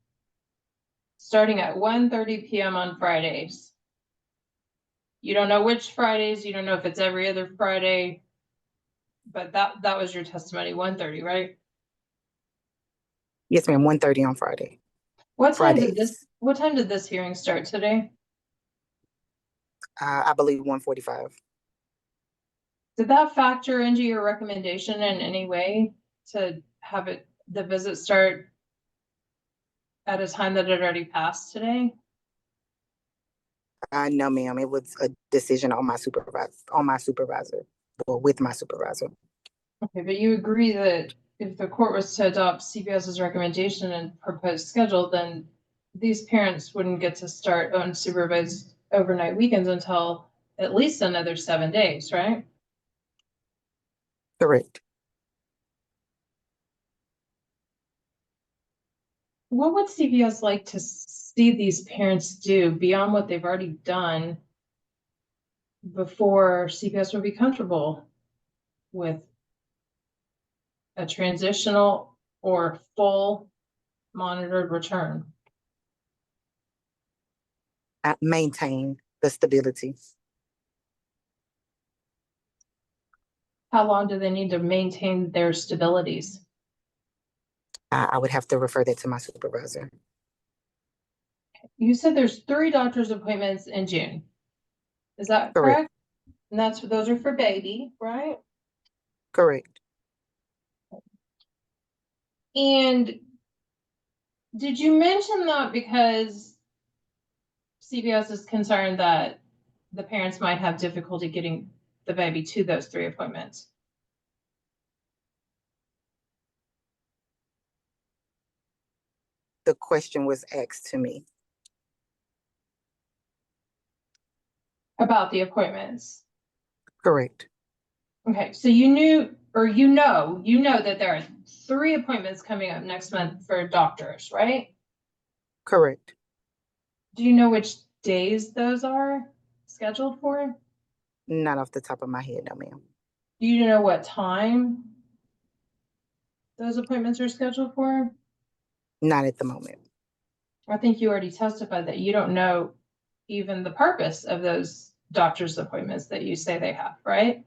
starting at 1:30 p.m. on Fridays. You don't know which Fridays, you don't know if it's every other Friday, but that was your testimony, 1:30, right? Yes, ma'am. 1:30 on Friday. What time did Fridays. what time did this hearing start today? I believe 1:45. Did that factor into your recommendation in any way to have the visit start at a time that had already passed today? No, ma'am. It was a decision on my supervisor, or with my supervisor. Okay, but you agree that if the court was to adopt CBS's recommendation and proposed schedule, then these parents wouldn't get to start unsupervised overnight weekends until at least another 7 days, right? Correct. What would CBS like to see these parents do beyond what they've already done before CBS would be comfortable with a transitional or full monitored return? Maintain the stability. How long do they need to maintain their stabilities? I would have to refer that to my supervisor. You said there's 3 doctor's appointments in June. Is that Correct. correct? And those are for baby, right? Correct. And did you mention that because CPS is concerned that the parents might have difficulty getting the baby to those 3 appointments? The question was asked to me. About the appointments. Correct. Okay, so you knew, or you know that there are 3 appointments coming up next month for doctors, right? Correct. Do you know which days those are scheduled for? Not off the top of my head, no, ma'am. Do you know what time those appointments are scheduled for? Not at the moment. I think you already testified that you don't know even the purpose of those doctor's appointments that you say they have, right?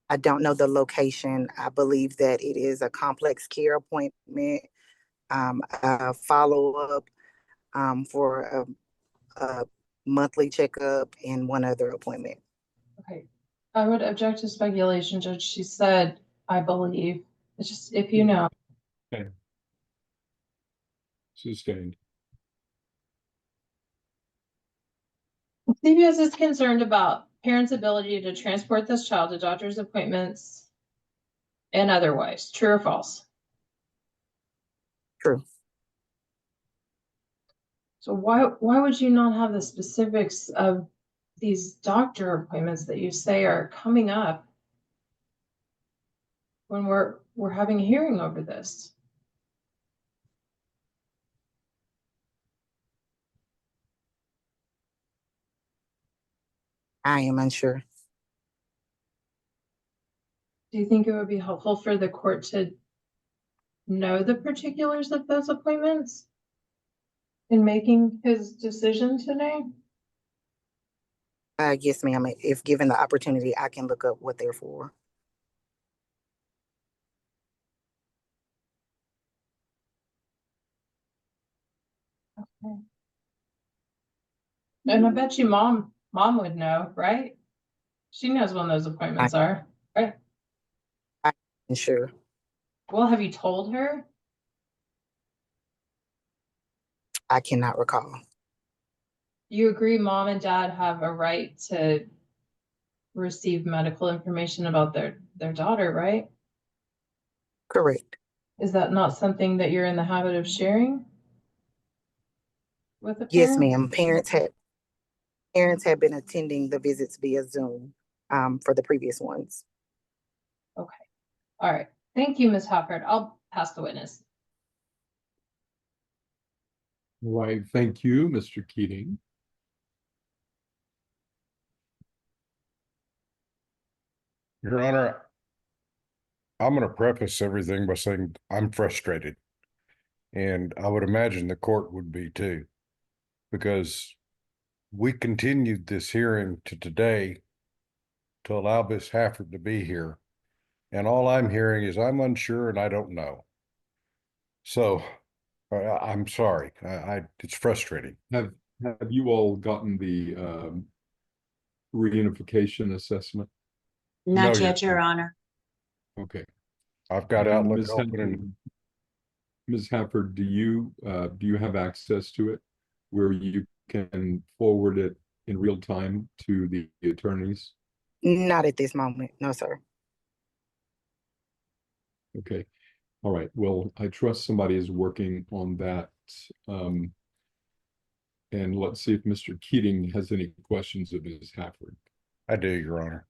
I don't know the location. I believe that it is a complex care appointment, a follow-up for a monthly checkup and one other appointment. Okay, I would object to speculation, Judge. She said, I believe. It's just, if you know. Okay. Sustained. CPS is concerned about parents' ability to transport this child to doctor's appointments and otherwise. True or false? True. So why would you not have the specifics of these doctor appointments that you say are coming up when we're having a hearing over this? I am unsure. Do you think it would be helpful for the court to know the particulars of those appointments in making his decision today? Yes, ma'am. If given the opportunity, I can look up what they're for. Okay. And I bet you mom would know, right? She knows when those appointments are, right? I'm unsure. Well, have you told her? I cannot recall. You agree mom and dad have a right to receive medical information about their daughter, right? Correct. Is that not something that you're in the habit of sharing with the Yes, parents? ma'am. Parents have been attending the visits via Zoom for the previous ones. Okay. All right. Thank you, Ms. Hafford. I'll pass the witness. Right, thank you, Mr. Keating. Your Honor, I'm going to preface everything by saying I'm frustrated. And I would imagine the court would be too, because we continued this hearing to today to allow Ms. Hafford to be here. And all I'm hearing is I'm unsure and I don't know. So I'm sorry. It's frustrating. Have you all gotten the reunification assessment? Not No, yet, Your Your Honor. Okay. I've got Outlook Ms. open Hafford, and Ms. Hafford, do you have access to it where you can forward it in real time to the attorneys? Not at this moment. No, sir. Okay. All right. Well, I trust somebody is working on that. And let's see if Mr. Keating has any questions of Ms. Hafford. I do, Your Honor.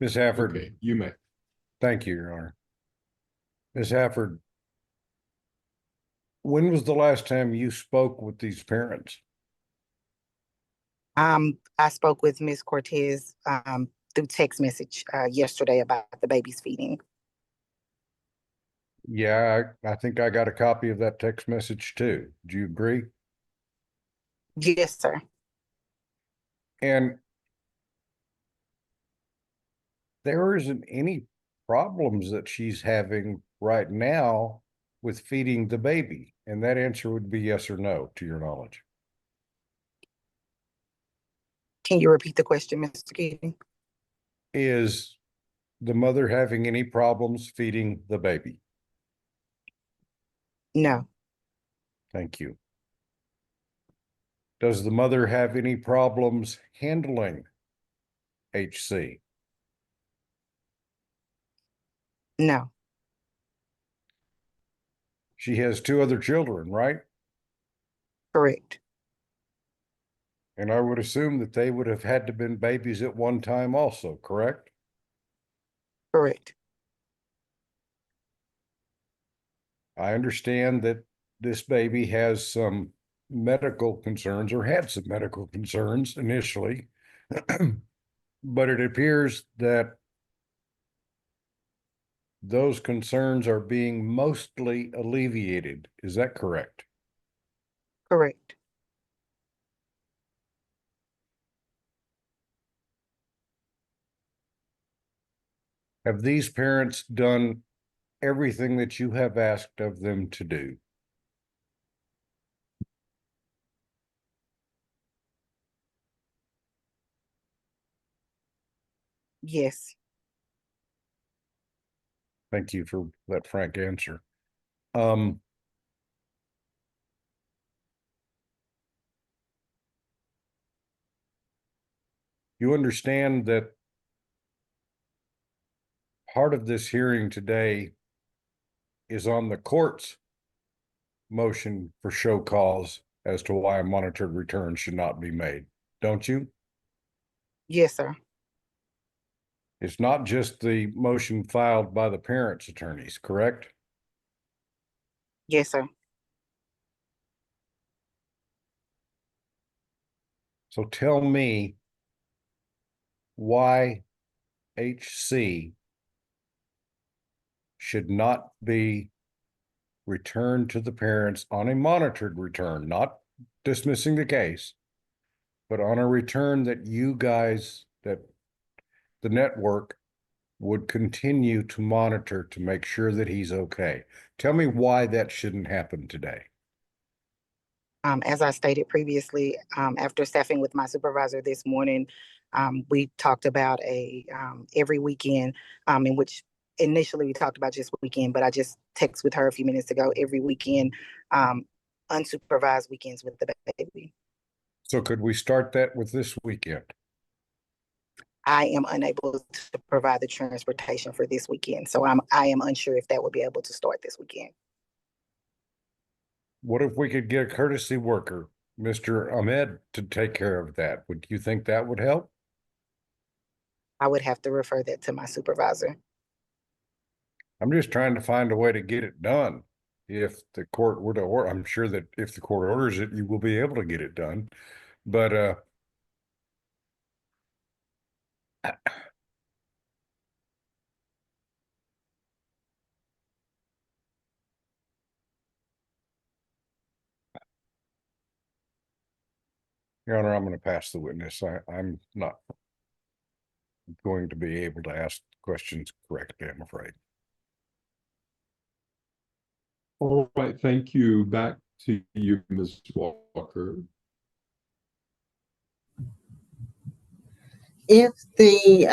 Ms. Hafford. Okay, you may. Thank you, Your Honor. Ms. Hafford, when was the last time you spoke with these parents? I spoke with Ms. Cortez through text message yesterday about the baby's feeding. Yeah, I think I got a copy of that text message too. Do you agree? Yes, sir. And there isn't any problems that she's having right now with feeding the baby. And that answer would be yes or no, to your knowledge. Can you repeat the question, Mr. Keating? Is the mother having any problems feeding the baby? No, Thank you. Does the mother have any problems handling HC? no, She has 2 other children, right? correct, And I would assume that they would have had to been babies at one time also, correct? correct. I understand that this baby has some medical concerns or had some medical concerns initially, but it appears that those concerns are being mostly alleviated. Is that correct? Correct. Have these parents done everything that you have asked of them to do? Yes. Thank you for that frank answer. You understand that part of this hearing today is on the court's motion for show cause as to why a monitored return should not be made, don't you? Yes, sir. It's not just the motion filed by the parents' attorneys, correct? Yes, sir. So tell me why HC should not be returned to the parents on a monitored return, not dismissing the case, but on a return that you guys, that the network would continue to monitor to make sure that he's okay. Tell me why that shouldn't happen today. As I stated previously, after staffing with my supervisor this morning, we talked about every weekend, in which initially we talked about just weekend, but I just texted with her a few minutes ago, every weekend, unsupervised weekends with the baby. So could we start that with this weekend? I am unable to provide the transportation for this weekend, so I am unsure if that would be able to start this weekend. What if we could get a courtesy worker, Mr. Ahmed, to take care of that? Would you think that would help? I would have to refer that to my supervisor. I'm just trying to find a way to get it done. If the court were to order, I'm sure that if the court orders it, you will be able to get it done. But Your Honor, I'm going to pass the witness. I'm not going to be able to ask questions correctly, I'm afraid. All right, thank you. Back to you, Ms. Walker. If the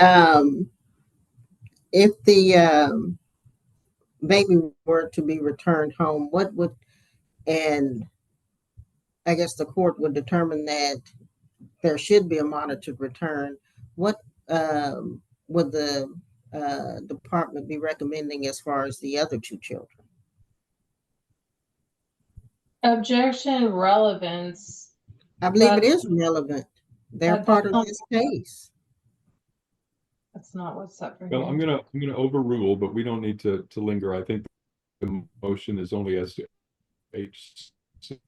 baby were to be returned home, what would, and I guess the court would determine that there should be a monitored return, what would the department be recommending as far as the other 2 children? Objection relevance. I believe it But- is relevant. They're but part that's of not- this case. That's not what's up for Well, I'm here. gonna overrule, but we don't need to linger. I think the motion is only as to HC.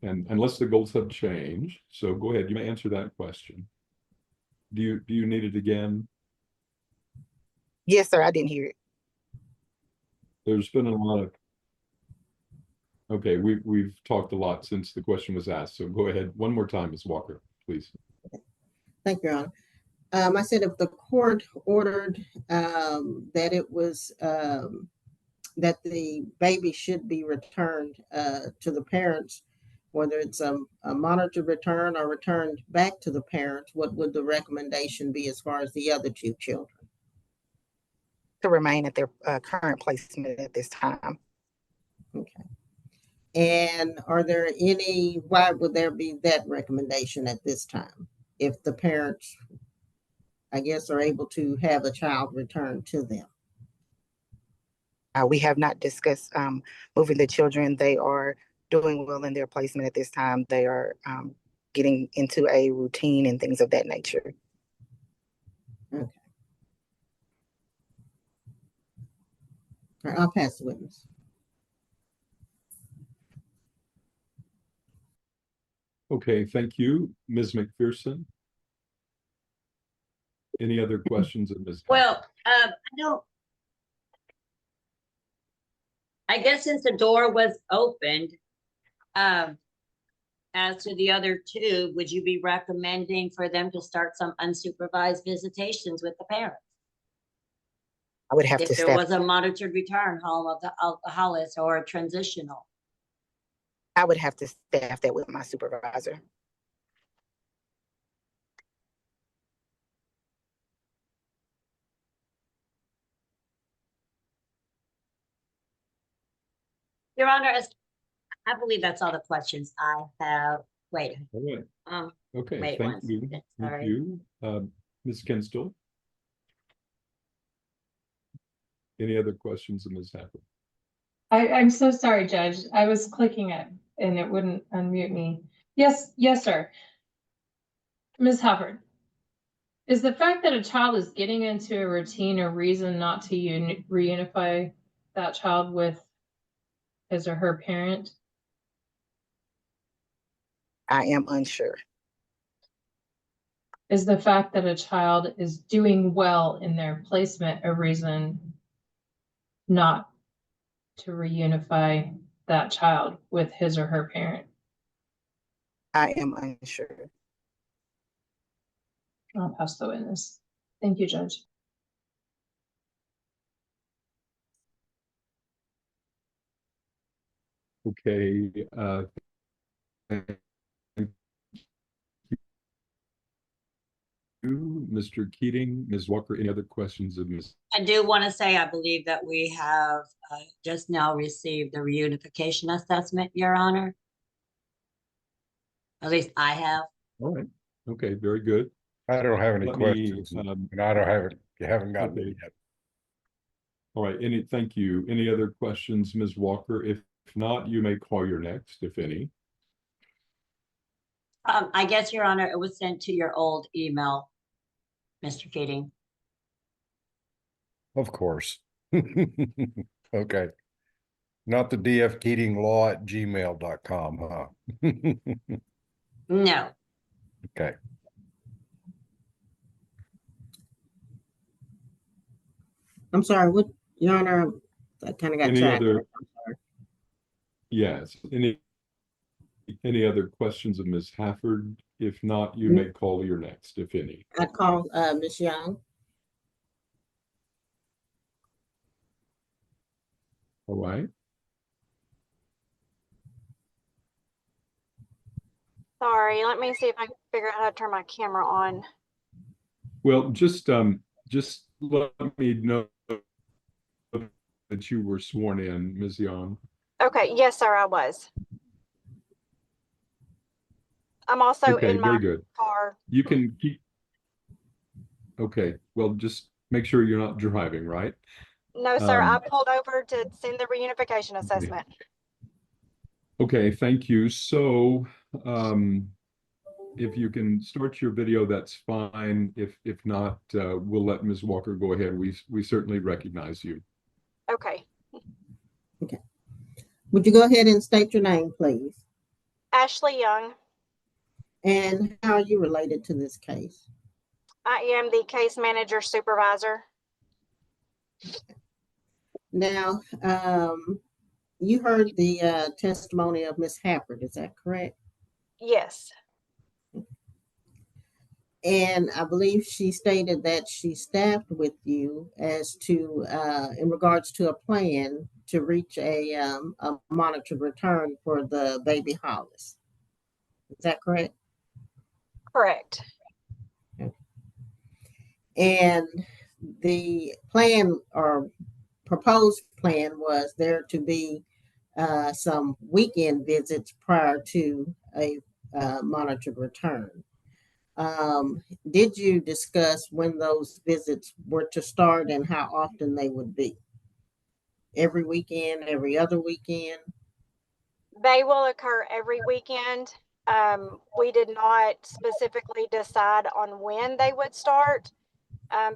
And unless the goals have changed, so go ahead, you may answer that question. Do you need it again? Yes, sir. I didn't hear it. There's been a lot of. Okay, we've talked a lot since the question was asked, so go ahead one more time, Ms. Walker, please. Thank you, Your Honor. I said if the court ordered that it was that the baby should be returned to the parents, whether it's a monitored return or returned back to the parents, what would the recommendation be as far as the other two children? To remain at their current placement at this time. Okay. And are there any, why would there be that recommendation at this time? If the parents, I guess, are able to have a child returned to them? We have not discussed moving the children. They are doing well in their placement at this time. They are getting into a routine and things of that nature. Okay. All right, I'll pass the witness. Okay, thank you. Ms. McPherson? Any other questions of Ms. Well, I guess since the door was opened, as to the other two, would you be recommending for them to start some unsupervised visitations with the parents? I would have If to there staff. was a monitored return home of the Hollis or a transitional? I would have to staff that with my supervisor. Your Honor, I believe that's all the questions I have. Wait. All right. Okay, wait thank one you. second, Thank sorry. you. Ms. Kinsteel? Any other questions of Ms. Hafford? I'm so sorry, Judge. I was clicking it and it wouldn't unmute me. Yes, sir. Ms. Hafford, is the fact that a child is getting into a routine a reason not to reunify that child with his or her parent? I am unsure. Is the fact that a child is doing well in their placement a reason not to reunify that child with his or her parent? I am unsure. I'll pass the witness. Thank you, Judge. Okay, thank you, Mr. Keating. Ms. Walker, any other questions of Ms.? I do want to say, I believe that we have just now received the reunification assessment, Your Honor. At least I have. All right, okay, very good. I don't have any Let me, questions, and I don't have it. You haven't gotten okay. it yet. All right, thank you. Any other questions, Ms. Walker? If not, you may call your next, if any. I guess, Your Honor, it was sent to your old email, Mr. Keating. Of course. Okay. Not the dfkeatinglaw@gmail.com, huh? No. Okay. I'm sorry, what, Your Honor, I kind of got Any tracked. other? Yes, any other questions of Ms. Hafford? If not, you may call your next, if any. I call Ms. Young. All right. Sorry, let me see if I can figure out how to turn my camera on. Well, just let me know that you were sworn in, Ms. Young. Okay, yes, sir, I was. I'm also Okay, in my very good. car. You can keep. Okay, well, just make sure you're not driving, right? No, sir, I pulled over to send the reunification assessment. Okay, thank you. So, if you can start your video, that's fine. If not, we'll let Ms. Walker go ahead. We certainly recognize you. Okay. Okay. Would you go ahead and state your name, please? Ashley Young. And how are you related to this case? I am the case manager supervisor. Now, you heard the testimony of Miss Hafford, is that correct? Yes. And I believe she stated that she staffed with you as to, in regards to a plan to reach a monitored return for the baby Hollis. Is that correct? Correct. And the plan or proposed plan was there to be some weekend visits prior to a monitored return. Did you discuss when those visits were to start and how often they would be? Every weekend, every other weekend? They will occur every weekend. We did not specifically decide on when they would start,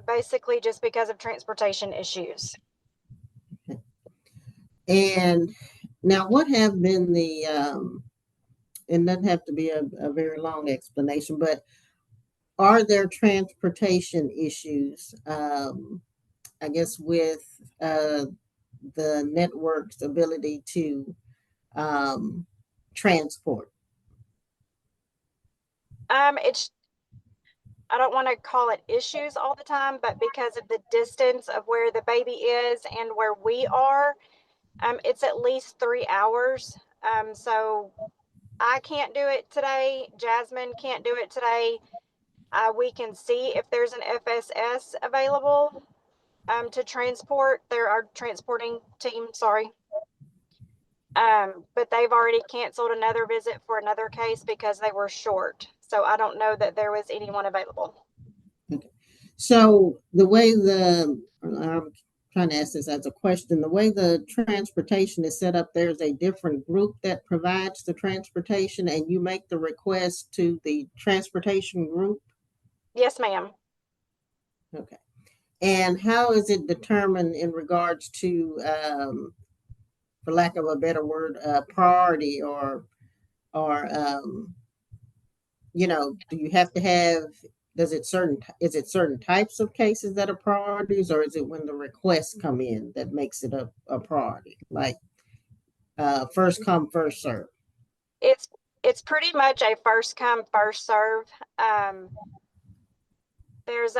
basically just because of transportation issues. And now what have been the, and doesn't have to be a very long explanation, but are there transportation issues, I guess, with the network's ability to transport? I don't want to call it issues all the time, but because of the distance of where the baby is and where we are, it's at least 3 hours. So I can't do it today. Jasmine can't do it today. We can see if there's an FSS available to transport. There are transporting team, sorry. But they've already canceled another visit for another case because they were short. So I don't know that there was anyone available. Okay. So the way I'm trying to ask this as a question, the way the transportation is set up, there's a different group that provides the transportation and you make the request to the transportation group? Yes, ma'am. Okay. And how is it determined in regards to, for lack of a better word, priority or do you have to have, is it certain types of cases that are priorities, or is it when the requests come in that makes it a priority? Like first come, first serve? It's pretty much a first come, first serve.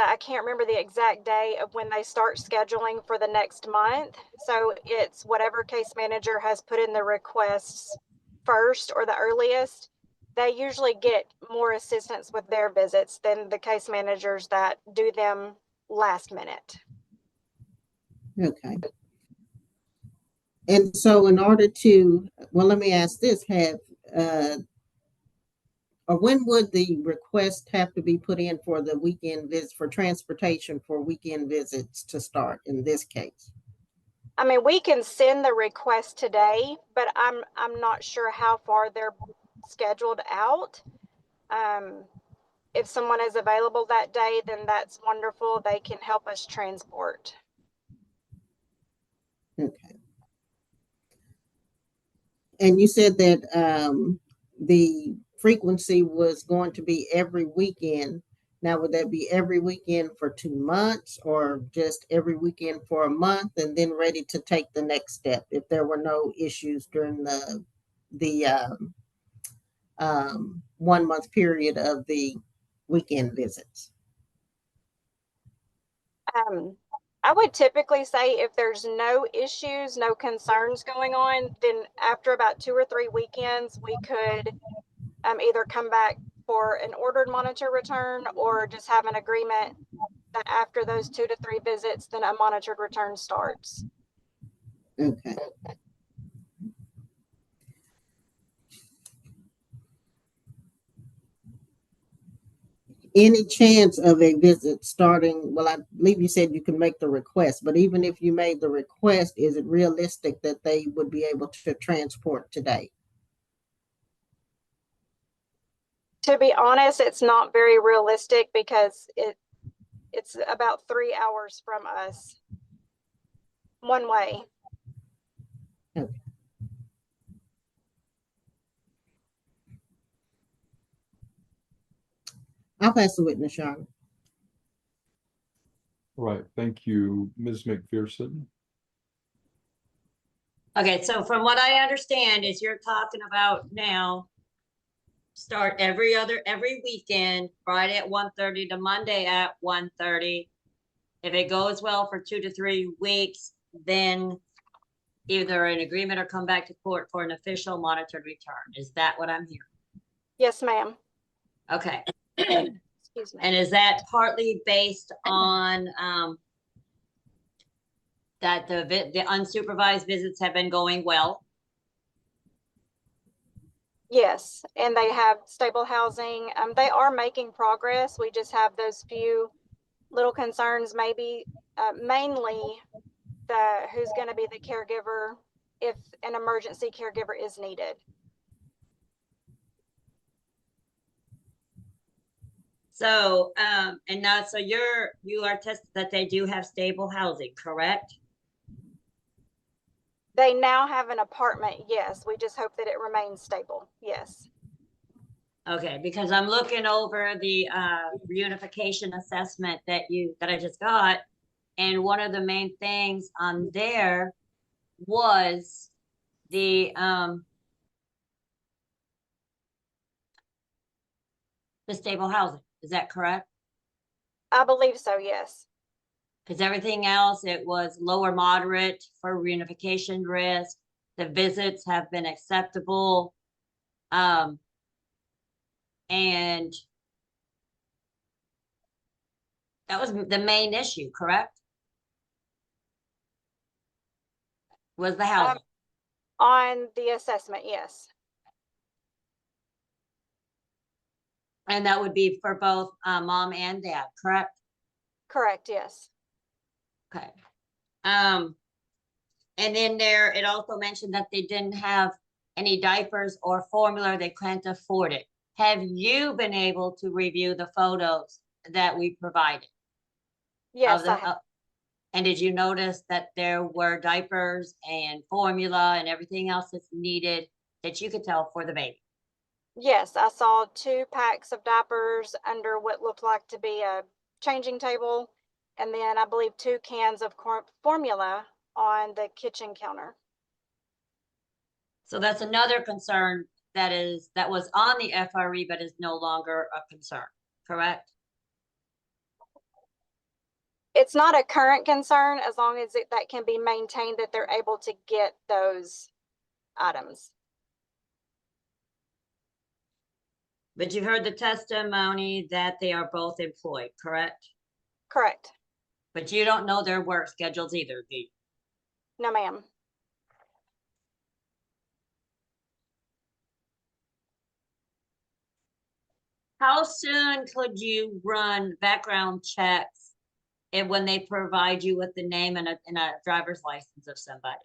I can't remember the exact day of when they start scheduling for the next month. So it's whatever case manager has put in the requests first or the earliest. They usually get more assistance with their visits than the case managers that do them last minute. Okay. And so in order to, well, let me ask this, or when would the request have to be put in for the weekend visits, for transportation for weekend visits to start in this case? I mean, we can send the request today, but I'm not sure how far they're scheduled out. If someone is available that day, then that's wonderful. They can help us transport. Okay. And you said that the frequency was going to be every weekend. Now, would that be every weekend for 2 months or just every weekend for a month and then ready to take the next step if there were no issues during the 1 month period of the weekend visits? I would typically say if there's no issues, no concerns going on, then after about 2 or 3 weekends, we could either come back for an ordered monitor return or just have an agreement that after those 2 to 3 visits, then a monitored return starts. Okay. Any chance of a visit starting, well, I believe you said you can make the request, but even if you made the request, is it realistic that they would be able to transport today? To be honest, it's not very realistic because it's about 3 hours from us one way. Okay. I'll pass the witness, Charlotte. All right, thank you, Ms. McPherson. Okay, so from what I understand is you're talking about now, start every weekend, Friday at 1:30 to Monday at 1:30. If it goes well for 2 to 3 weeks, then either an agreement or come back to court for an official monitored return. Is that what I'm hearing? Yes, ma'am. Okay. Excuse me. And is that partly based on that the unsupervised visits have been going well? Yes, and they have stable housing. They are making progress. We just have those few little concerns, maybe mainly who's going to be the caregiver if an emergency caregiver is needed. So, and now, so you are tested that they do have stable housing, correct? They now have an apartment. Yes, we just hope that it remains stable. Yes. Okay, because I'm looking over the reunification assessment that I just got, and one of the main things on there was the stable housing. Is that correct? I believe so, yes. Because everything else, it was lower moderate for reunification risk. The visits have been acceptable. And that was the main issue, correct? Was the housing. On the assessment, yes. And that would be for both mom and dad, correct? Correct, yes. Okay. And in there, it also mentioned that they didn't have any diapers or formula, they can't afford it. Have you been able to review the photos that we provided? Yes, I have. And did you notice that there were diapers and formula and everything else that's needed that you could tell for the baby? Yes, I saw 2 packs of diapers under what looked like to be a changing table, and then I believe 2 cans of formula on the kitchen counter. So that's another concern that was on the FRE, but is no longer a concern, correct? It's not a current concern as long as that can be maintained, that they're able to get those items. But you heard the testimony that they are both employed, correct? Correct. But you don't know their work schedules either, do you? No, ma'am. How soon could you run background checks and when they provide you with the name and a driver's license of somebody?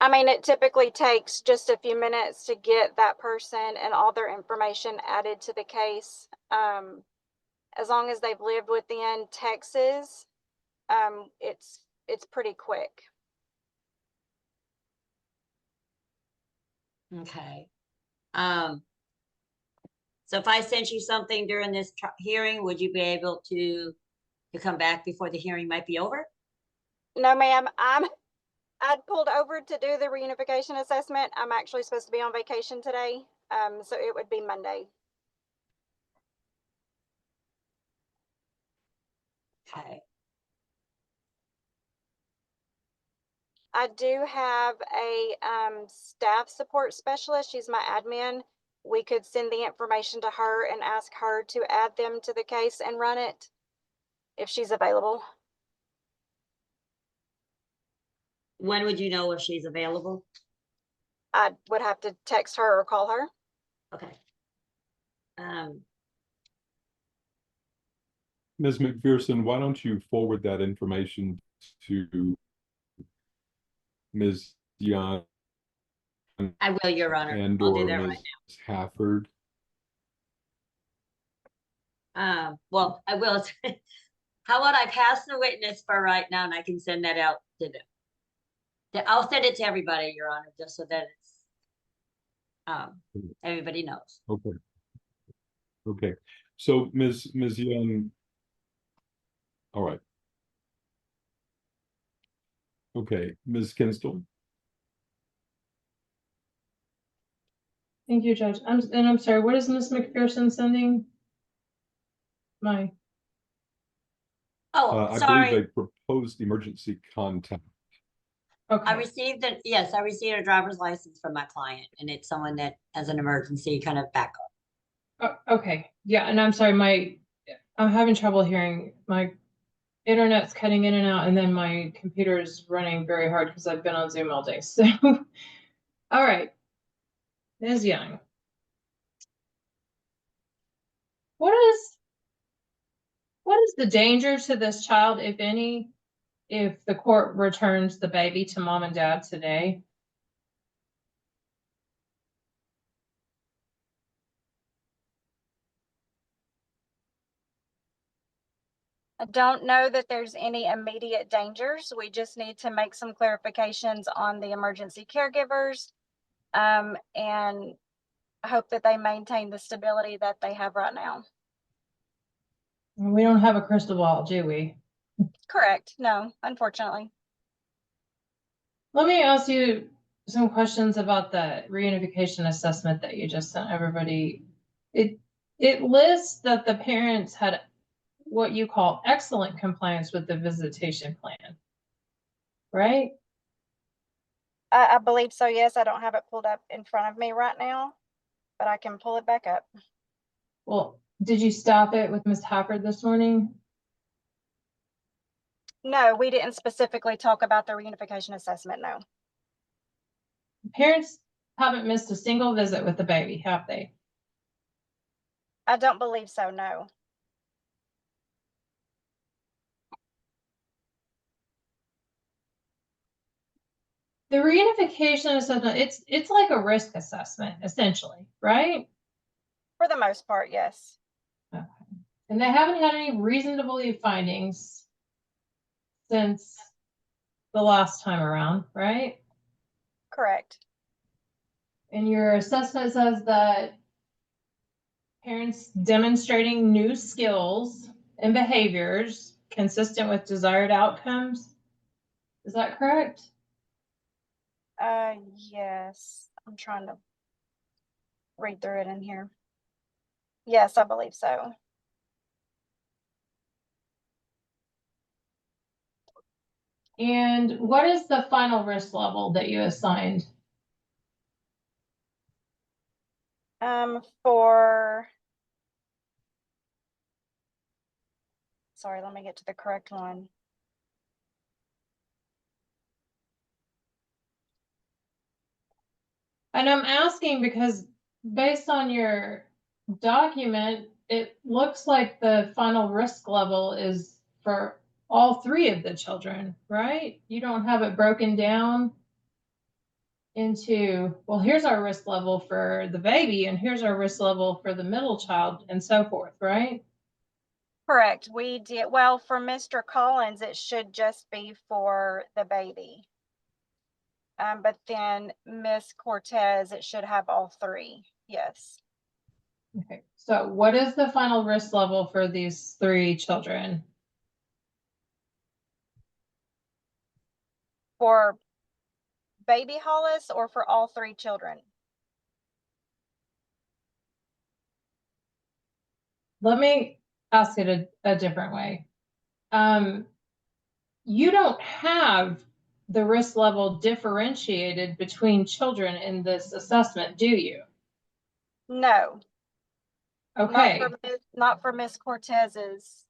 I mean, it typically takes just a few minutes to get that person and all their information added to the case. As long as they've lived within Texas, it's pretty quick. Okay. So if I sent you something during this hearing, would you be able to come back before the hearing might be over? No, ma'am. I'd pulled over to do the reunification assessment. I'm actually supposed to be on vacation today, so it would be Monday. Okay. I do have a staff support specialist. She's my admin. We could send the information to her and ask her to add them to the case and run it if she's available. When would you know if she's available? I would have to text her or call her. Okay. Ms. McPherson, why don't you forward that information to Ms. Young I will, Your Honor. and I'll do or that Ms. right Hafford? now. Well, I will. How about I pass the witness for right now and I can send that out to them. I'll send it to everybody, Your Honor, just so that it's everybody knows. Okay. Okay. So Ms. Young. All right. Okay, Ms. Kinsteel. Thank you, Judge. I'm sorry, what is Miss McPherson sending? Oh, I believe sorry. a proposed emergency contact. I Okay, received yes, I received a driver's license from my client, and it's someone that has an emergency kind of backup. okay, yeah, and I'm sorry, I'm having trouble hearing. My internet's cutting in and out, and then my computer is running very hard because I've been on Zoom all day, so. All right, Ms. Young. What is the danger to this child, if any, if the court returns the baby to mom and dad today? I don't know that there's any immediate dangers. We just need to make some clarifications on the emergency caregivers, and hope that they maintain the stability that they have right now. We don't have a crystal ball, do we? Correct. No, unfortunately. Let me ask you some questions about the reunification assessment that you just sent everybody. It lists that the parents had what you call excellent compliance with the visitation plan, right? I believe so, yes. I don't have it pulled up in front of me right now, but I can pull it back up. Well, did you stop it with Ms. Hafford this morning? No, we didn't specifically talk about the reunification assessment, no. Parents haven't missed a single visit with the baby, have they? I don't believe so, no. The reunification assessment, it's like a risk assessment, essentially, right? For the most part, yes. Okay. And they haven't had any reason to believe findings since the last time around, right? Correct. And your assessment says that parents demonstrating new skills and behaviors consistent with desired outcomes. Is that correct? Yes. I'm trying to read through it in here. Yes, I believe so. And what is the final risk level that you assigned? Sorry, let me get to the correct one. And I'm asking because based on your document, it looks like the final risk level is for all three of the children, right? You don't have it broken down into, well, here's our risk level for the baby and here's our risk level for the middle child and so forth, right? Correct. We did, well, for Mr. Collins, it should just be for the baby. But then Miss Cortez, it should have all three. Yes. Okay, so what is the final risk level for these three children? For baby Hollis or for all three children? Let me ask it a different way. You don't have the risk level differentiated between children in this assessment, do you? No. Okay. Not for Miss Cortez's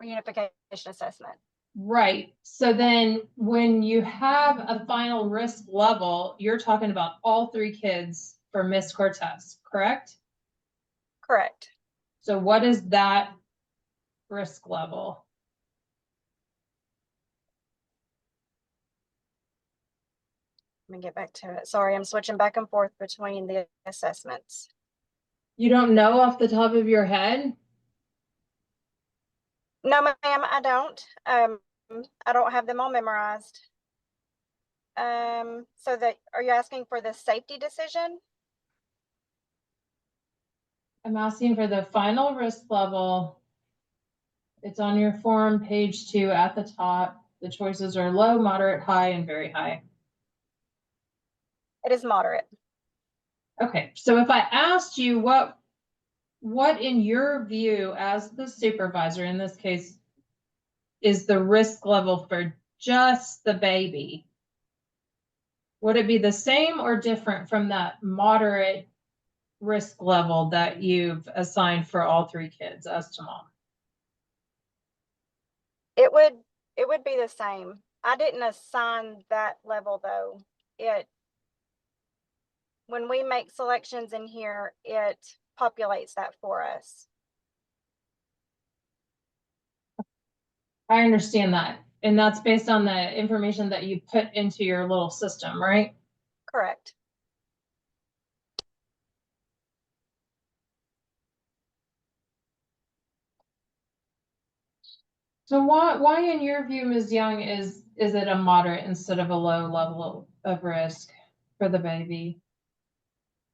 reunification assessment. Right. So then when you have a final risk level, you're talking about all three kids for Miss Cortez, correct? Correct. So what is that risk level? Let me get back to it. Sorry, I'm switching back and forth between the assessments. You don't know off the top of your head? No, ma'am, I don't. I don't have them all memorized. So are you asking for the safety decision? I'm asking for the final risk level. It's on your form, page 2 at the top. The choices are low, moderate, high, and very high. It is moderate. Okay, so if I asked you what in your view as the supervisor, in this case, is the risk level for just the baby, would it be the same or different from that moderate risk level that you've assigned for all 3 kids as to mom? It would be the same. I didn't assign that level though. When we make selections in here, it populates that for us. I understand that. And that's based on the information that you put into your little system, right? Correct. So why in your view, Ms. Young, is it a moderate instead of a low level of risk for the baby?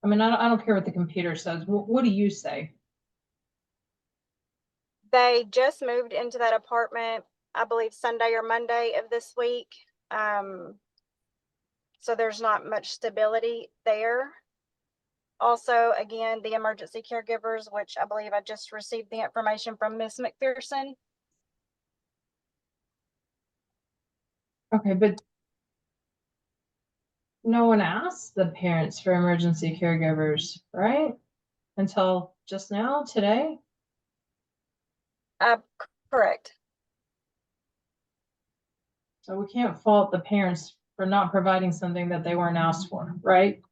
I mean, I don't care what the computer says. What do you say? They just moved into that apartment, I believe Sunday or Monday of this week. So there's not much stability there. Also, again, the emergency caregivers, which I believe I just received the information from Miss Mcpherson. Okay, but no one asked the parents for emergency caregivers, right? Until just now, today? Correct. So we can't fault the parents for not providing something that they weren't asked for, right?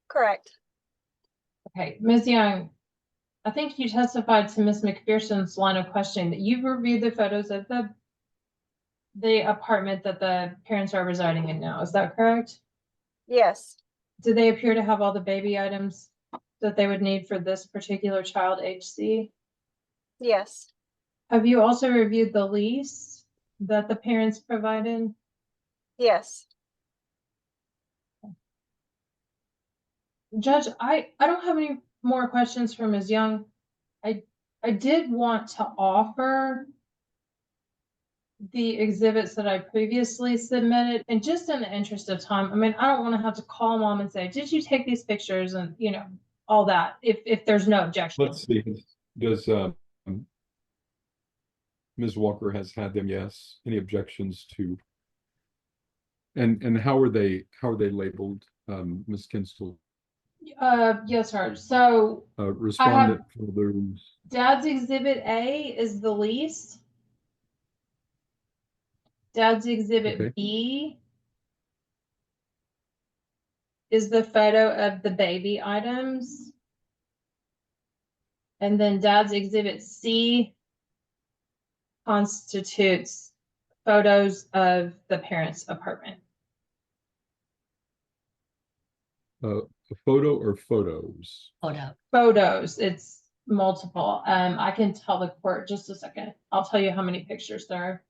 Correct. Okay, Ms. Young, I think you testified to Ms. McPherson's line of questioning that you've reviewed the photos of the apartment that the parents are residing in now. Is that correct? Yes. Do they appear to have all the baby items that they would need for this particular child, HC? Yes. Have you also reviewed the lease that the parents provided? Yes. Judge, I don't have any more questions for Ms. Young. I did want to offer the exhibits that I previously submitted, and just in the interest of time, I mean, I don't want to have to call mom and say, did you take these pictures, and you know, all that, if there's no objection. Let's see, does Ms. Walker has had them, yes. Any objections to? And how are they labeled, Ms. Kinsteel? Yes, sir. So Respondent for those. Dad's exhibit A is the lease. Dad's exhibit Okay. B is the photo of the baby items. And then Dad's exhibit C constitutes photos of the parents' apartment. A photo or photos? Photos, it's multiple. I can tell the court just a second. I'll tell you how many pictures there are.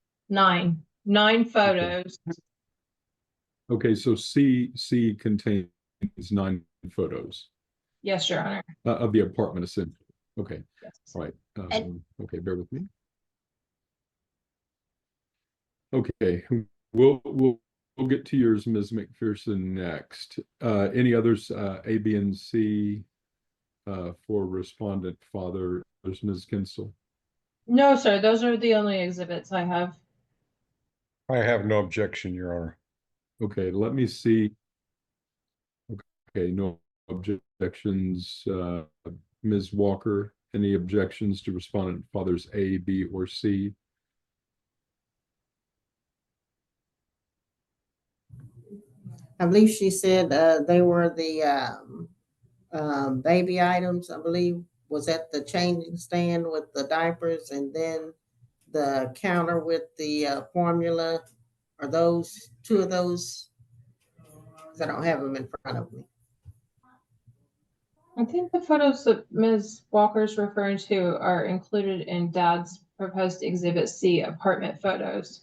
9 photos. Okay, so C contains 9 photos. Yes, Your Honor. Of the apartment, essentially. Okay, Yes. all right. Okay, bear with me. Okay, we'll get to yours, Ms. McPherson, next. Any others, A, B, and C, for respondent father, Ms. Kinsteel? No, sir. Those are the only exhibits I have. I have no objection, Your Honor. Okay, let me see. Okay, no objections. Ms. Walker, any objections to respondent fathers A, B, or C? I believe she said they were the baby items, I believe, was at the changing stand with the diapers, and then the counter with the formula. Are those 2 of those? 'Cause I don't have them in front of me. I think the photos that Ms. Walker's referring to are included in Dad's proposed exhibit C, apartment photos.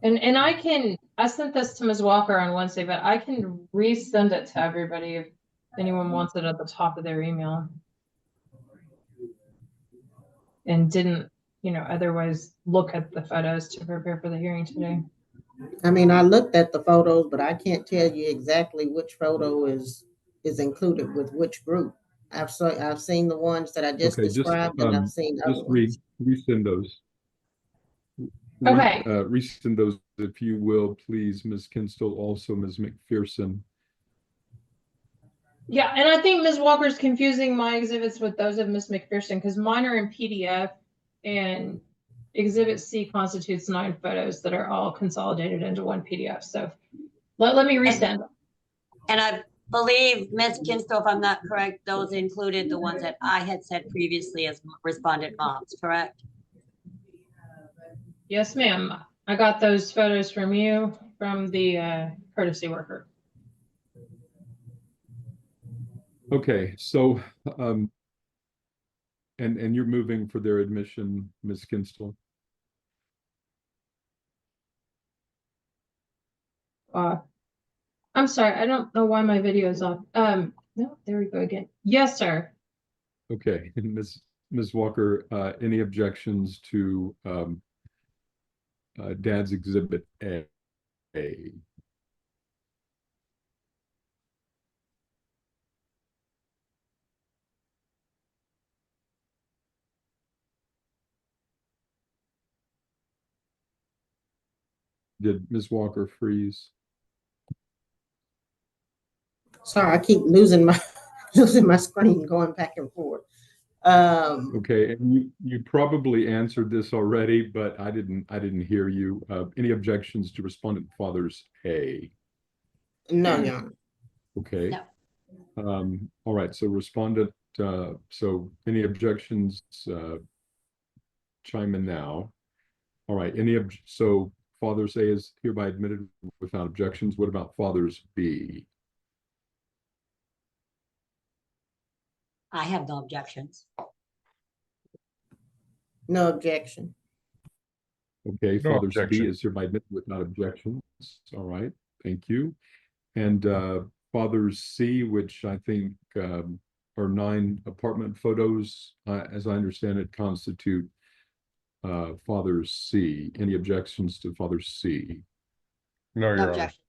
And I sent this to Ms. Walker on Wednesday, but I can resend it to everybody if anyone wants it at the top of their email. And didn't, otherwise look at the photos to prepare for the hearing today. I mean, I looked at the photos, but I can't tell you exactly which photo is included with which group. I've seen the ones that I just Okay, described, and I've seen other just ones. resend those. Okay. Resend those if you will, please, Ms. Kinsteel, also Ms. McPherson. Yeah, and I think Ms. Walker's confusing my exhibits with those of Ms. McPherson because mine are in PDF and Exhibit C constitutes 9 photos that are all consolidated into one PDF. So let me resend them. And I believe, Ms. Kinsteel, if I'm not correct, those included the ones that I had said previously as respondent moms, correct? Yes, ma'am. I got those photos from you, from the courtesy worker. Okay, so and you're moving for their admission, Ms. Kinsteel. I'm sorry, I don't know why my video is off. No, there we go again. Yes, sir. Okay, and Ms. Walker, any objections to Dad's Exhibit A? Did Ms. Walker freeze? Sorry, I keep losing my losing my screen, going back and forth. Okay, and you probably answered this already, but I didn't hear you. Any objections to respondent fathers A? No, Your Honor. Okay. No. All right, so respondent, so any objections, chime in now. All right, so fathers A is hereby admitted without objections. What about fathers B? I have no objections. No objection. Okay, No fathers B objection. is hereby admitted without objections. All right, thank you. And fathers C, which I think are 9 apartment photos, as I understand it, constitute fathers C. Any objections to fathers C? No, No Your Honor. objection.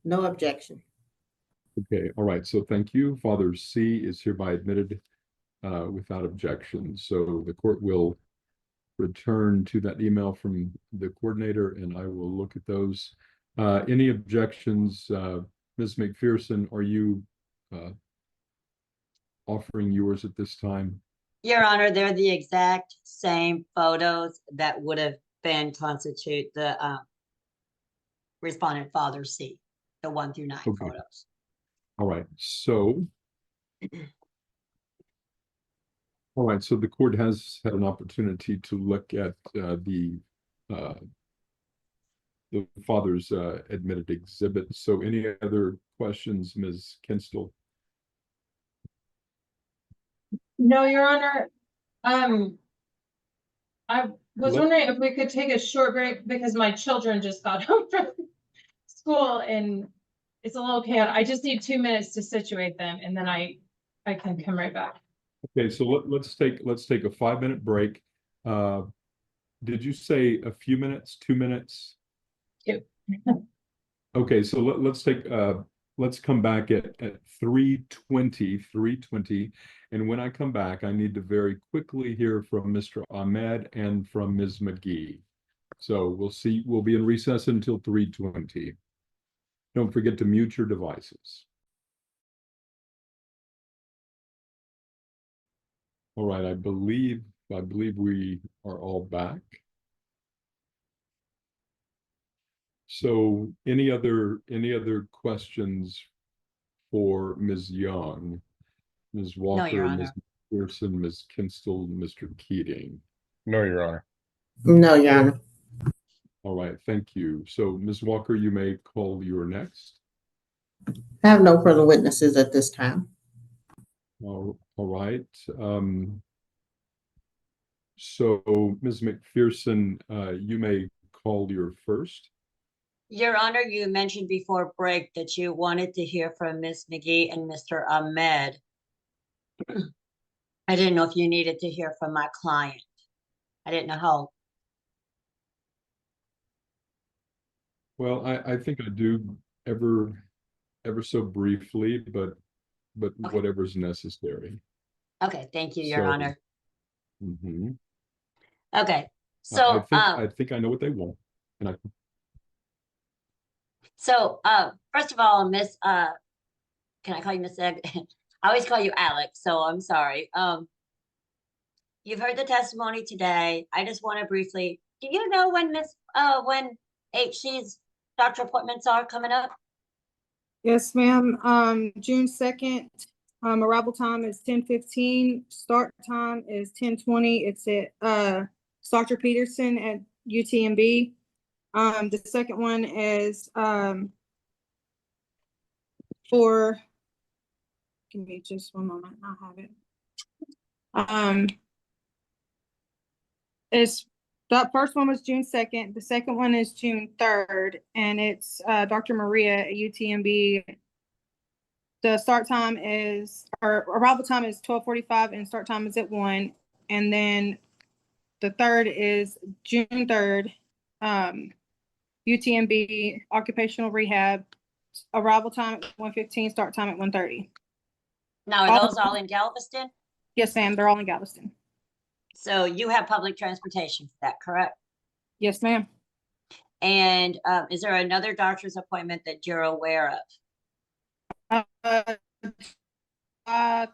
No objection. Okay, all right, so thank you. Father C is hereby admitted without objection. So the court will return to that email from the coordinator and I will look at those. Any objections? Ms. McPherson, are you offering yours at this time? Your Honor, they're the exact same photos that would have been constitute the respondent father C, the 1 through 9 Okay. photos. All right, so the court has had an opportunity to look at the father's admitted exhibit. So any other questions, Ms. Kinsteel? No, Your Honor. I was Let- wondering if we could take a short break because my children just got home from school and it's a little chaotic. I just need 2 minutes to situate them and then I can come right back. Okay, so let's take a 5-minute break. Did you say a few minutes, 2 minutes? 2. Okay, so let's come back at 3:20, and when I come back, I need to very quickly hear from Mr. Ahmed and from Ms. McGee. So we'll be in recess until 3:20. Don't forget to mute your devices. All right, I believe we are all back. So any other questions for Ms. Young, Ms. Walker, Your Ms. Honor. McPherson, Ms. Kinsteel, Mr. Keating? No, Your Honor. No, Your Honor. All right, thank you. So Ms. Walker, you may call your next. I have no further witnesses at this time. All right. So Ms. McPherson, you may call your first. Your Honor, you mentioned before break that you wanted to hear from Miss McGee and Mr. Ahmed. I didn't know if you needed to hear from my client. I didn't know how. Well, I think I do ever so briefly, but Okay. whatever's necessary. Okay, thank you, Your So, Honor. mhm. Okay, so, I think I know what they want. And first of all, Miss, can I call you Miss Egg? I always call you Alex, so I'm sorry. You've heard the testimony today. I just want to briefly, do you know when when HC's doctor appointments are coming up? Yes, ma'am. June 2nd, arrival time is 10:15. Start time is 10:20. It's at Dr. Peterson at UTMB. The second one is for, give me just one moment, I'll have it. That first one was June 2nd. The second one is June 3rd, and it's Dr. Maria at UTMB. The start time is, or arrival time is 12:45 and start time is at 1. And then the third is June 3rd, UTMB occupational rehab, arrival time at 1:15, start time at 1:30. Now, are those all in Galveston? Yes, ma'am, they're all in Galveston. So you have public transportation for that, correct? Yes, ma'am. And is there another doctor's appointment that you're aware of?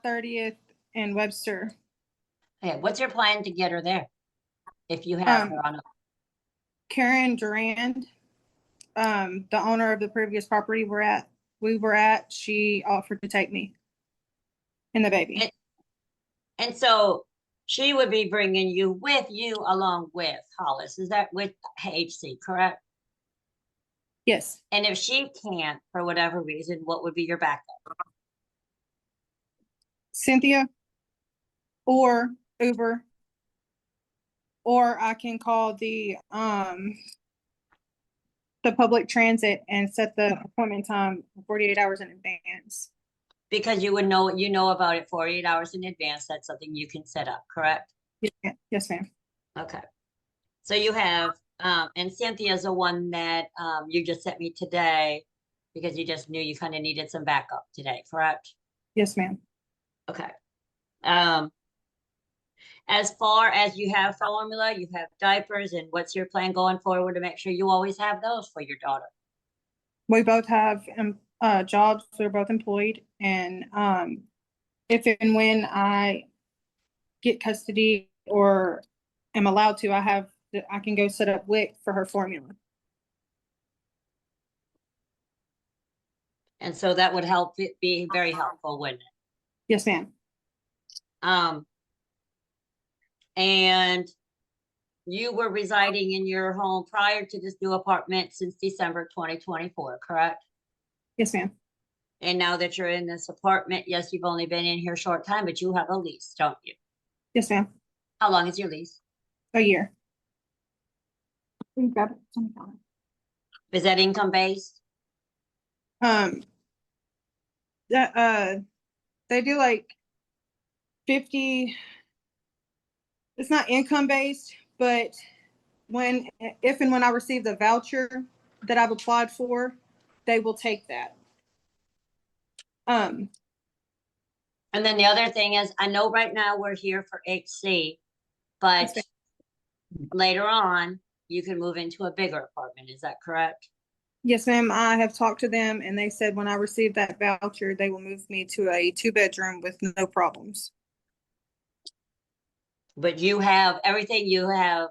30th and Webster. Okay, what's your plan to get her there? If you have her on a, Karen Durand, the owner of the previous property we were at, she offered to take me and the baby. and so she would be bringing you with you along with Hollis. Is that with HC, correct? Yes. And if she can't, for whatever reason, what would be your backup? Cynthia or Uber, or I can call the public transit and set the appointment time 48 hours in advance. Because you would know, you know about it 48 hours in advance. That's something you can set up, correct? Yes, ma'am. Okay. So you have, and Cynthia's the one that you just sent me today because you just knew you kind of needed some backup today, correct? Yes, ma'am. Okay. As far as you have formula, you have diapers, and what's your plan going forward to make sure you always have those for your daughter? We both have jobs. We're both employed, and if and when I get custody or am allowed to, I can go set up WIC for her formula. And so that would help, it be very helpful, wouldn't it? Yes, ma'am. And you were residing in your home prior to this new apartment since December 2024, correct? Yes, ma'am. And now that you're in this apartment, yes, you've only been in here a short time, but you have a lease, don't you? Yes, ma'am. How long is your lease? A year. Is that income based? They do like 50. It's not income based, but if and when I receive the voucher that I've applied for, they will take that. And then the other thing is, I know right now we're here for HC, but Yes, later on, you can move into a bigger apartment. Is that correct? yes, ma'am. I have talked to them and they said when I receive that voucher, they will move me to a 2-bedroom with no problems. But you have everything, you have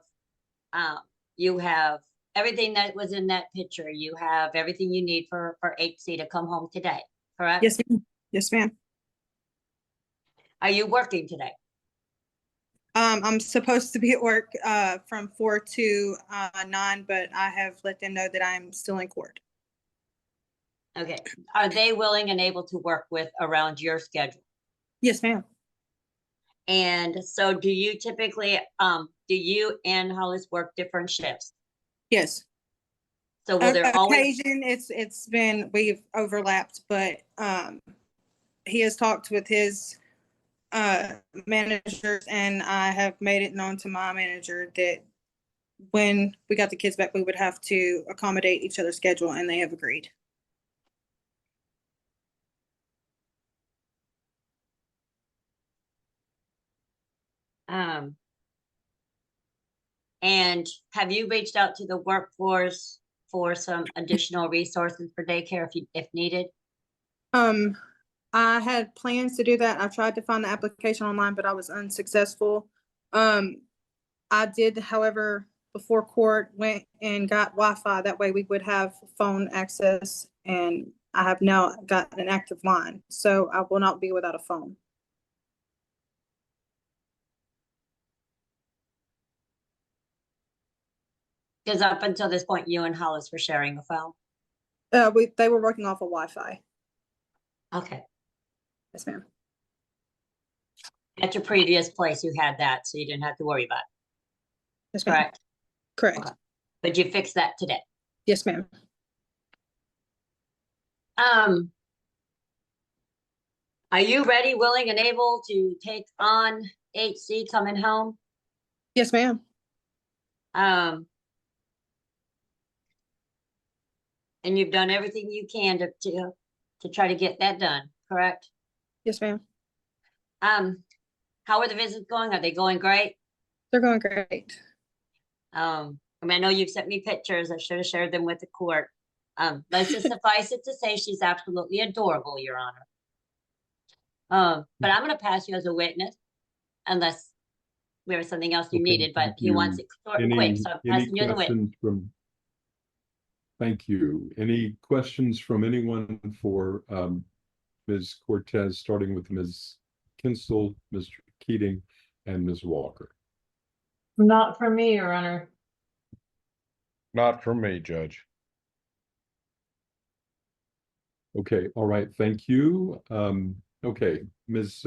everything that was in that picture. You have everything you need for HC to come home today, correct? Yes, ma'am. Yes, ma'am. Are you working today? I'm supposed to be at work from 4 to 9, but I have let them know that I'm still in court. Okay. Are they willing and able to work with around your schedule? Yes, ma'am. And so do you typically, do you and Hollis work different shifts? Yes. So will there always, Occasion, it's been, we've overlapped, but he has talked with his managers, and I have made it known to my manager that when we got the kids back, we would have to accommodate each other's schedule, and they have agreed. and have you reached out to the workforce for some additional resources for daycare if needed? I had plans to do that. I tried to find the application online, but I was unsuccessful. I did, however, before court, went and got Wi-Fi. That way we would have phone access, and I have now got an active line, so I will not be without a phone. Because up until this point, you and Hollis were sharing a phone. They were working off of Wi-Fi. Okay. Yes, ma'am. At your previous place, you had that, so you didn't have to worry about it. Yes, ma'am. Correct? Correct. Okay. But you fixed that today. Yes, ma'am. Are you ready, willing, and able to take on HC coming home? Yes, ma'am. And you've done everything you can to try to get that done, correct? Yes, ma'am. How are the visits going? Are they going great? They're going great. I mean, I know you've sent me pictures. I should have shared them with the court. Let's just suffice it to say she's absolutely adorable, Your Honor. But I'm going to pass you as a witness, unless there was something else you needed. But he wants it short and quick, so I'm passing you as a witness. Thank you. Any questions from anyone for Ms. Cortez, starting with Ms. Kinsteel, Mr. Keating, and Ms. Walker? Not for me, Your Honor. Not for me, Judge. Okay, all right, thank you. Okay, Ms.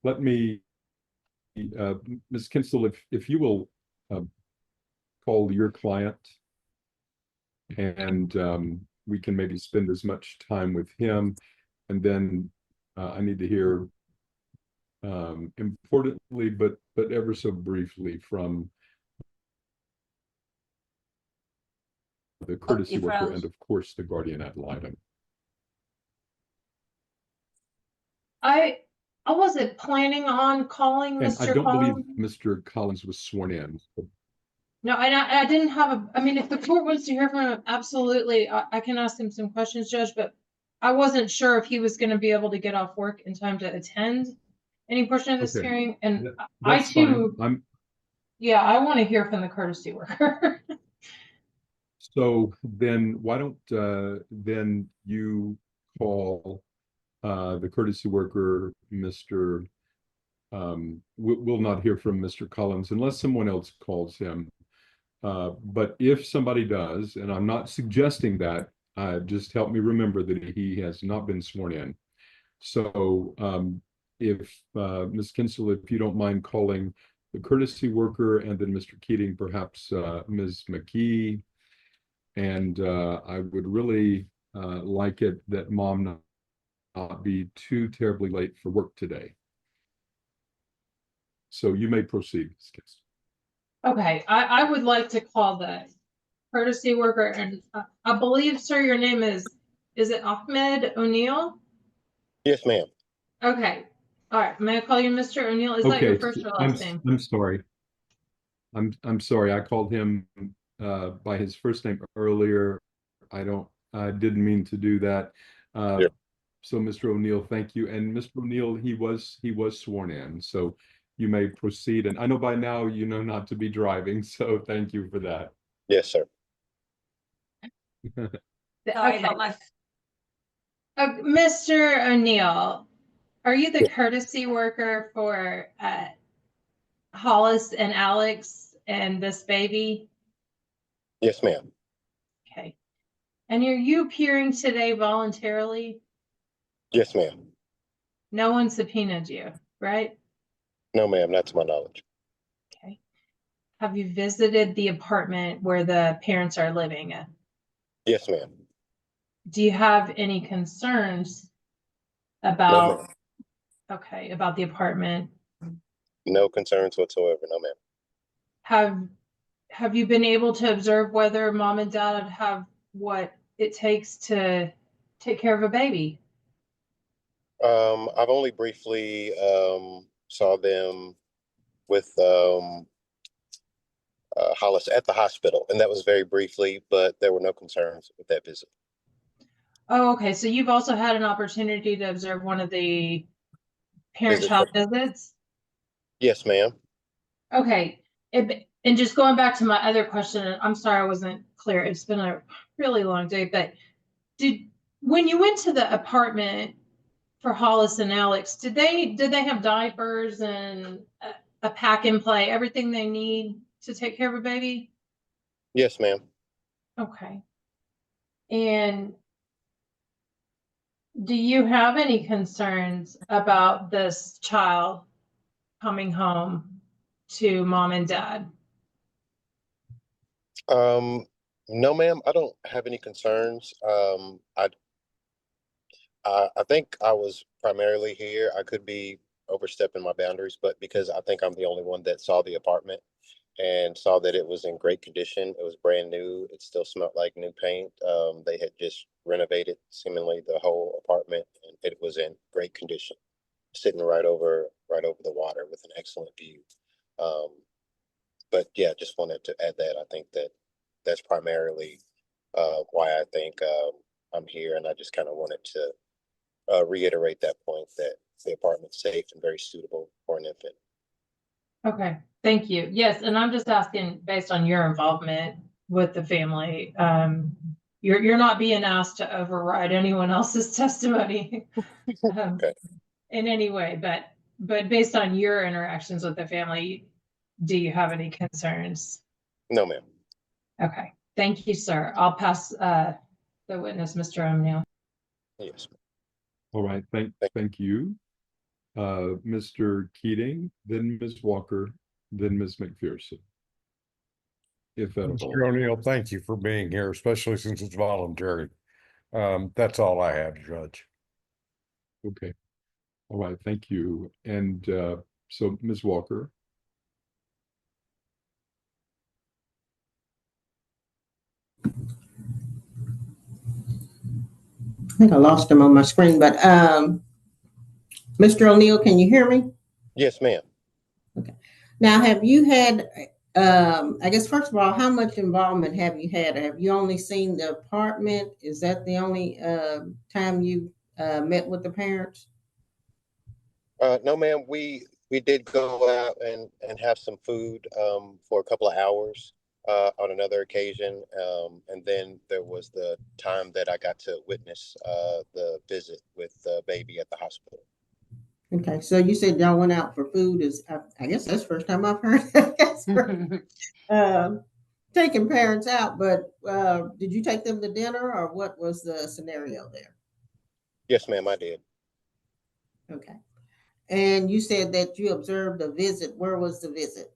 Let me, Ms. Kinsteel, if you will call your client, and we can maybe spend as much time with him, and then I need to hear importantly, but ever so briefly, from the courtesy worker and of course the guardian ad litem. I wasn't planning on calling And Mr. I don't Collins. believe Mr. Collins was sworn in. No, I didn't have I mean, if the court wants to hear from him, absolutely, I can ask him some questions, Judge, but I wasn't sure if he was going to be able to get off work in time to attend any portion of this hearing. And I too, yeah, I want to hear from the courtesy worker. So then why don't then you call the courtesy worker, Mr. We'll not hear from Mr. Collins unless someone else calls him. But if somebody does, and I'm not suggesting that, just help me remember that he has not been sworn in. So if Ms. Kinsteel, if you don't mind calling the courtesy worker, and then Mr. Keating, perhaps Ms. McGee. And I would really like it that Mom not be too terribly late for work today. So you may proceed, Ms. Kinsteel. Okay, I would like to call the courtesy worker, and I believe, sir, your name is it Ahmed O'Neill? Yes, ma'am. Okay, all right. May I call you Mr. O'Neill? Is that your first or last name? I'm sorry. I'm sorry. I called him by his first name earlier. I didn't mean to do that. Yep. So Mr. O'Neill, thank you. And Mr. O'Neill, he was sworn in, so you may proceed. And I know by now you know not to be driving, so thank you for that. Yes, sir. Sorry about my. Mr. O'Neill, are you the courtesy worker for Hollis and Alex and this baby? Yes, ma'am. Okay. And are you appearing today voluntarily? Yes, ma'am. No one subpoenaed you, right? No, ma'am, not to my knowledge. Okay. Have you visited the apartment where the parents are living at? Yes, ma'am. Do you have any concerns No, about, ma'am. okay, about the apartment? No concerns whatsoever. No, ma'am. Have you been able to observe whether mom and dad have what it takes to take care of a baby? I've only briefly saw them with Hollis at the hospital, and that was very briefly, but there were no concerns with that visit. Oh, okay. So you've also had an opportunity to observe one of the parent-child visits? Yes, ma'am. Okay. And just going back to my other question, and I'm sorry I wasn't clear. It's been a really long day, but when you went to the apartment for Hollis and Alex, did they have diapers and a pack and play, everything they need to take care of a baby? Yes, ma'am. Okay. And do you have any concerns about this child coming home to mom and dad? No, ma'am. I don't have any concerns. I think I was primarily here. I could be overstepping my boundaries, but because I think I'm the only one that saw the apartment and saw that it was in great condition. It was brand new. It still smelled like new paint. They had just renovated seemingly the whole apartment, and it was in great condition, sitting right over the water with an excellent view. But yeah, just wanted to add that. I think that's primarily why I think I'm here, and I just kind of wanted to reiterate that point that the apartment's safe and very suitable for an infant. Okay, thank you. Yes, and I'm just asking based on your involvement with the family. You're not being asked to override anyone else's testimony Okay. in any way, but based on your interactions with the family, do you have any concerns? No, ma'am. Okay, thank you, sir. I'll pass the witness, Mr. O'Neill. Yes. All right, thank you. Mr. Keating, then Ms. Walker, then Ms. McPherson. If at all. Mr. O'Neill, thank you for being here, especially since it's voluntary. That's all I had, Judge. Okay. All right, thank you. And so Ms. Walker. I think I lost him on my screen, but Mr. O'Neill, can you hear me? Yes, ma'am. Okay. Now, have you had, I guess, first of all, how much involvement have you had? Have you only seen the apartment? Is that the only time you met with the parents? No, ma'am. We did go out and have some food for a couple of hours on another occasion, and then there was the time that I got to witness the visit with the baby at the hospital. Okay, so you said y'all went out for food. I guess that's the first time I've heard taking parents out, but did you take them to dinner, or what was the scenario there? Yes, ma'am, I did. Okay. And you said that you observed a visit. Where was the visit?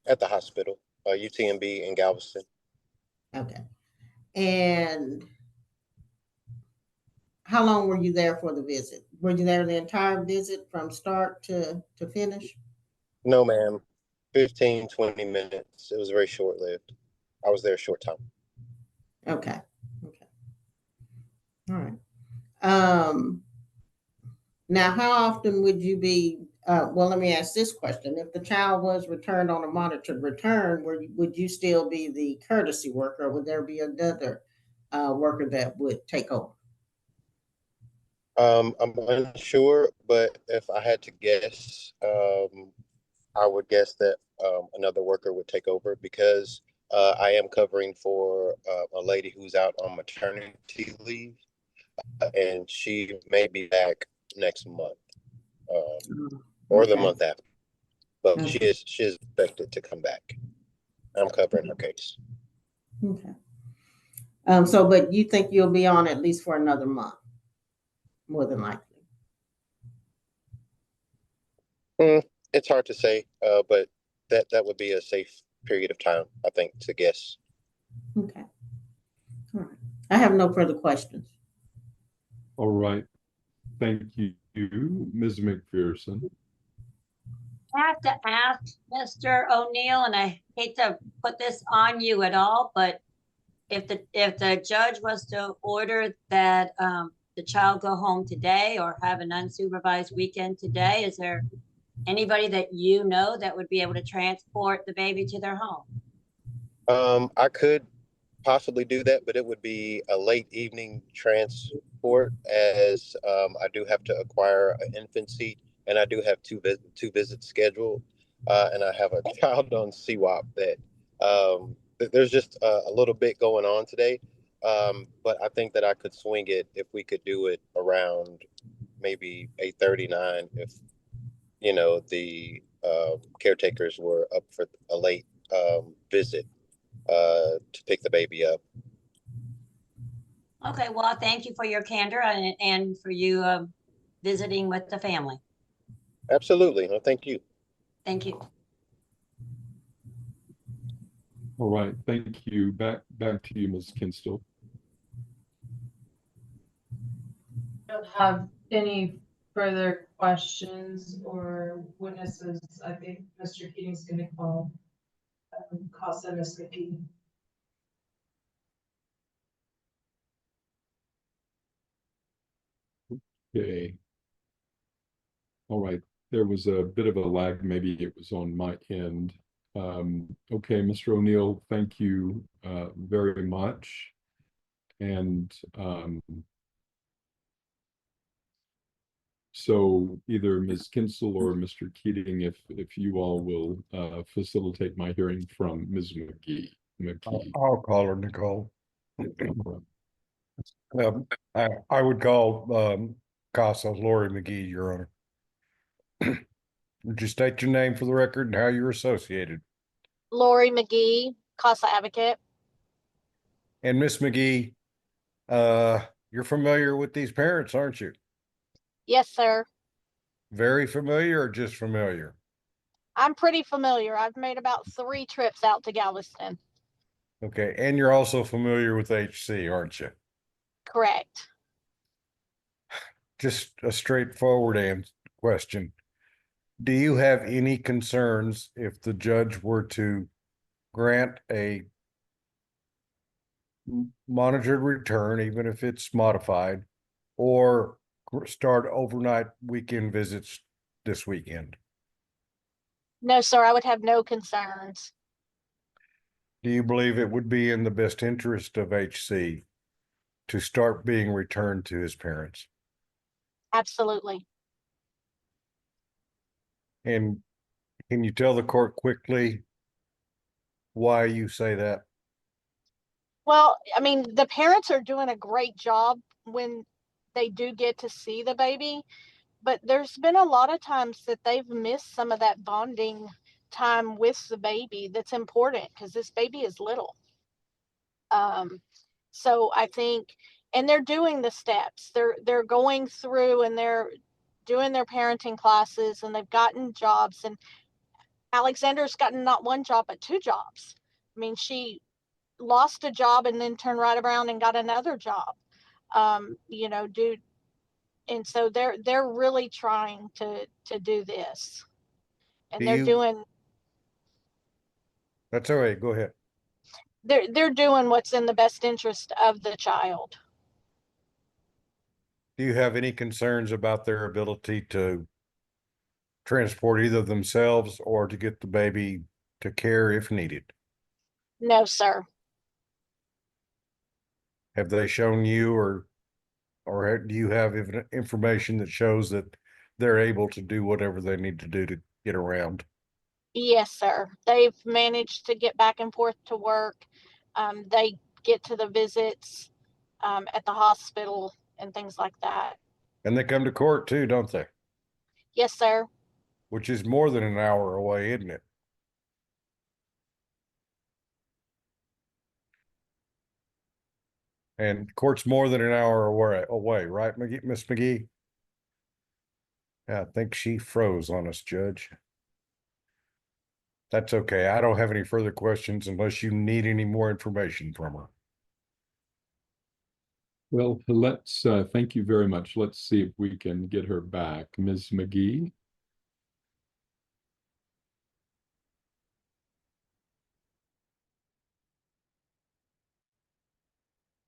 At the hospital, UTMB in Galveston. Okay. And how long were you there for the visit? Were you there the entire visit from start to finish? No, ma'am. 15, 20 minutes. It was very short-lived. I was there a short time. Okay. Okay. All right. Now, how often would you be, well, let me ask this question. If the child was returned on a monitored return, would you still be the courtesy worker, or would there be another worker that would take over? I'm unsure, but if I had to guess, I would guess that another worker would take over because I am covering for a lady who's out on maternity leave, and she may be back next month or the month after. But she is expected to come back. I'm covering her case. Okay. So, but you think you'll be on at least for another month, more than likely? It's hard to say, but that would be a safe period of time, I think, to guess. Okay. All right. I have no further questions. All right. Thank you, Ms. McPherson. I have to ask Mr. O'Neill, and I hate to put this on you at all, but if the judge was to order that the child go home today or have an unsupervised weekend today, is there anybody that you know that would be able to transport the baby to their home? I could possibly do that, but it would be a late evening transport, as I do have to acquire an infant seat, and I do have two visits scheduled, and I have a child on CWAP that there's just a little bit going on today. But I think that I could swing it if we could do it around maybe 8:39, if the caretakers were up for a late visit to pick the baby up. Okay, well, thank you for your candor and for you visiting with the family. Absolutely. No, thank you. Thank you. All right, thank you. Back to you, Ms. Kinsteel. Don't have any further questions or witnesses. I think Mr. Keating's gonna call Costa, Ms. McGee. Okay. All right, there was a bit of a lag. Maybe it was on my end. Okay, Mr. O'Neill, thank you very much. And so either Ms. Kinsteel or Mr. Keating, if you all will facilitate my hearing from Ms. McGee. I'll call her, Nicole. I would call CASA, Laurie McGee, Your Honor. Would you state your name for the record and how you're associated? Laurie McGee, CASA advocate. And Miss McGee, you're familiar with these parents, aren't you? Yes, sir. Very familiar or just familiar? I'm pretty familiar. I've made about 3 trips out to Galveston. Okay, and you're also familiar with HC, aren't you? Correct. Just a straightforward question. Do you have any concerns if the judge were to grant a monitored return, even if it's modified, or start overnight weekend visits this weekend? No, sir, I would have no concerns. Do you believe it would be in the best interest of HC to start being returned to his parents? Absolutely. And can you tell the court quickly why you say that? Well, I mean, the parents are doing a great job when they do get to see the baby, but there's been a lot of times that they've missed some of that bonding time with the baby that's important because this baby is little. So I think, and they're doing the steps. They're going through and they're doing their parenting classes and they've gotten jobs, and Alexander's gotten not 1 job but 2 jobs. I mean, she lost a job and then turned right around and got another job. And so they're really trying to do this, and they're doing. That's all right. Go ahead. They're doing what's in the best interest of the child. Do you have any concerns about their ability to transport either themselves or to get the baby to care if needed? No, sir. Have they shown you or do you have information that shows that they're able to do whatever they need to do to get around? Yes, sir. They've managed to get back and forth to work. They get to the visits at the hospital and things like that. And they come to court too, don't they? Yes, sir. Which is more than an hour away, isn't it? And court's more than an hour away, right, Miss McGee? Yeah, I think she froze on us, Judge. That's okay. I don't have any further questions unless you need any more information from her. Well, let's, thank you very much. Let's see if we can get her back. Ms. McGee?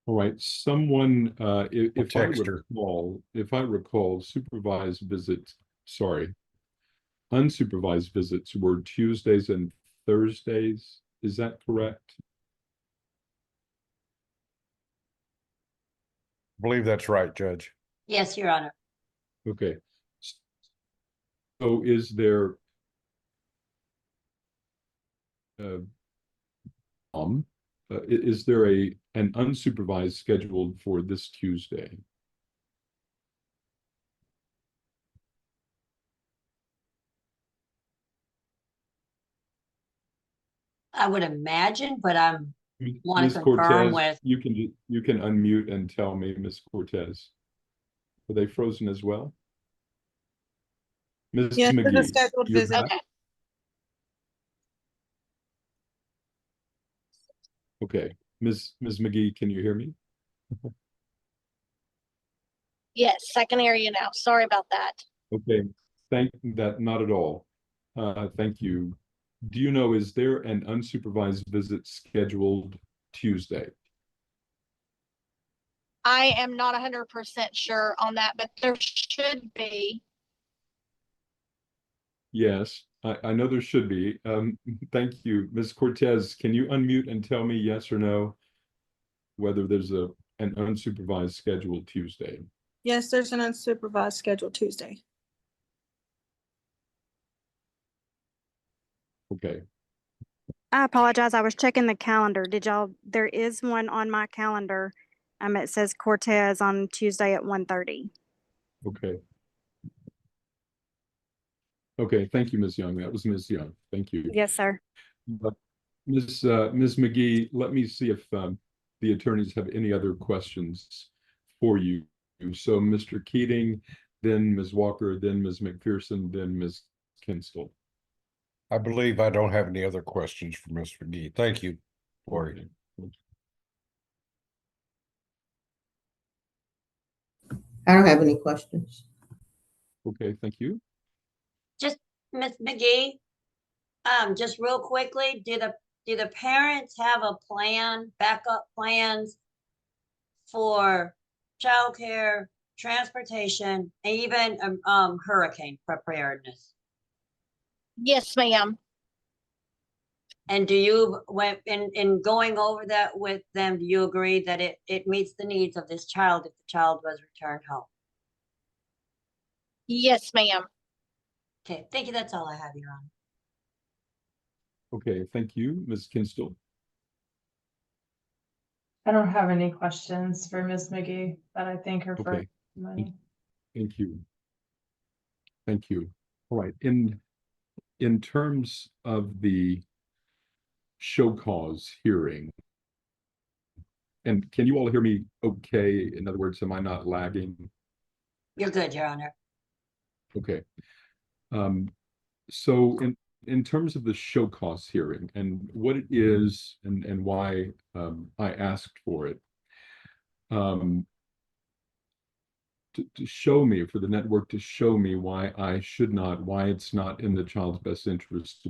All right, someone, if I text her. recall, supervised visits, sorry, unsupervised visits were Tuesdays and Thursdays. Is that correct? I believe that's right, Judge. Yes, Your Honor. Okay. So is there is there an unsupervised scheduled for this Tuesday? I would imagine, but I'm want Ms. to confirm Cortez, with. you can unmute and tell me, Ms. Cortez. Are they frozen as well? Ms. Yes, it's a McGee, scheduled you're visit. back? Okay, Ms. McGee, can you hear me? Yes, I can hear you now. Sorry about that. Okay, not at all. Thank you. Do you know, is there an unsupervised visit scheduled Tuesday? I am not 100% sure on that, but there should be. Yes, I know there should be. Thank you. Ms. Cortez, can you unmute and tell me yes or no whether there's an unsupervised scheduled Tuesday? Yes, there's an unsupervised scheduled Tuesday. Okay. I apologize. I was checking the calendar. There is one on my calendar. It says Cortez on Tuesday at 1:30. Okay. Okay, thank you, Ms. Young. That was Ms. Young. Thank you. Yes, sir. Ms. McGee, let me see if the attorneys have any other questions for you. So Mr. Keating, then Ms. Walker, then Ms. McPherson, then Ms. Kinsteel. I believe I don't have any other questions for Ms. McGee. Thank you, Laurie. I don't have any questions. Okay, thank you. Just Ms. McGee, just real quickly, do the parents have a plan, backup plans for childcare, transportation, and even hurricane preparedness? Yes, ma'am. And do you, when in going over that with them, do you agree that it meets the needs of this child if the child was returned home? Yes, ma'am. Okay, thank you. That's all I have, Your Honor. Okay, thank you, Ms. Kinsteel. I don't have any questions for Ms. McGee, but I thank her for Okay. money. Thank you. Thank you. All right. In terms of the show cause hearing, and can you all hear me okay? In other words, am I not lagging? You're good, Your Honor. Okay. So in terms of the show cause hearing and what it is and why I asked for it, to show me, for the network to show me why it's not in the child's best interest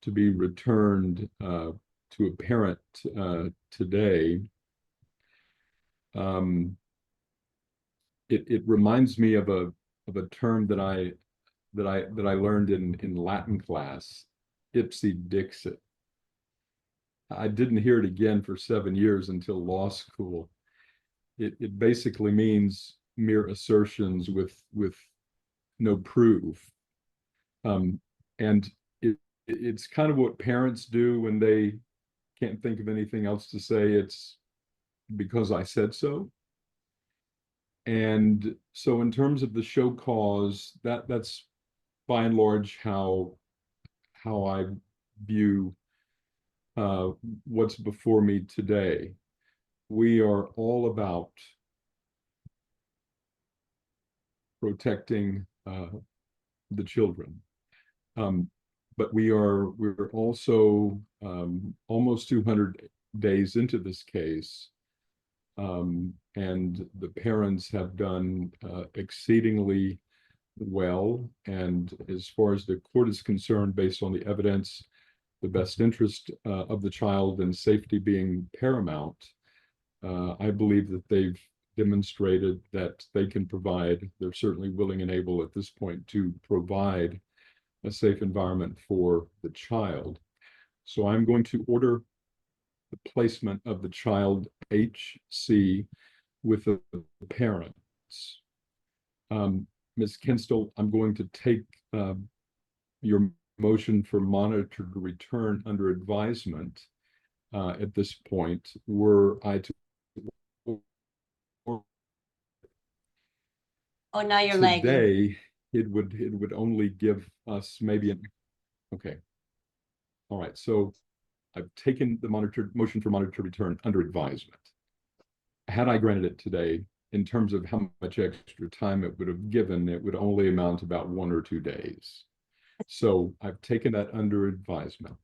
to be returned to a parent today. It reminds me of a term that I learned in Latin class, ipse dixit. I didn't hear it again for 7 years until law school. It basically means mere assertions with no proof. And it's kind of what parents do when they can't think of anything else to say. It's because I said so. And so in terms of the show cause, that's by and large how I view what's before me today. We are all about protecting the children. But we're also almost 200 days into this case. And the parents have done exceedingly well. And as far as the court is concerned, based on the evidence, the best interest of the child and safety being paramount, I believe that they've demonstrated that they can provide, they're certainly willing and able at this point to provide a safe environment for the child. So I'm going to order the placement of the child HC with the parents. Ms. Kinsteel, I'm going to take your motion for monitored return under advisement at this point. Were I to Oh, now you're lagging. today, it would only give us maybe okay. All right, so I've taken the motion for monitored return under advisement. Had I granted it today, in terms of how much extra time it would have given, it would only amount to about 1 or 2 days. So I've taken that under advisement.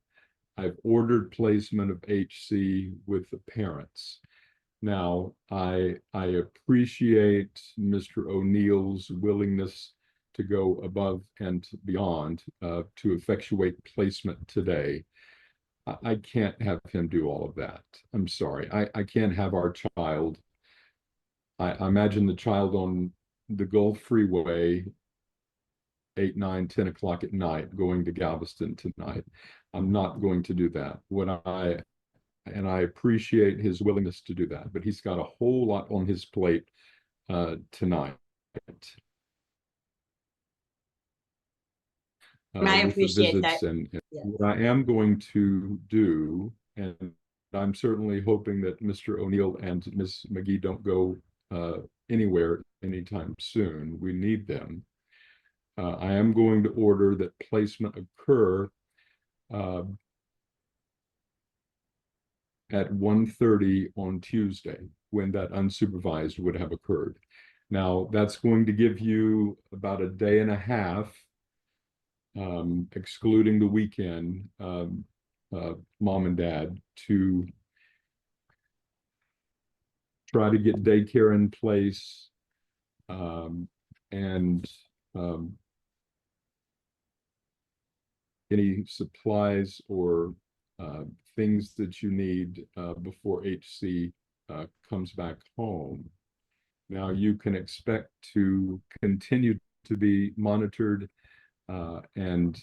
I've ordered placement of HC with the parents. Now, I appreciate Mr. O'Neill's willingness to go above and beyond to effectuate placement today. I can't have him do all of that. I'm sorry. I can't have our child. I imagine the child on the Gulf Freeway 8, 9, 10 o'clock at night going to Galveston tonight. I'm not going to do that. And I appreciate his willingness to do that, but he's got a whole lot on his plate tonight. I appreciate that. And Yes. what I am going to do, and I'm certainly hoping that Mr. O'Neill and Ms. McGee don't go anywhere anytime soon. We need them. I am going to order that placement occur at 1:30 on Tuesday, when that unsupervised would have occurred. Now, that's going to give you about a day and a half, excluding the weekend, mom and dad, to try to get daycare in place, and any supplies or things that you need before HC comes back home. Now, you can expect to continue to be monitored, and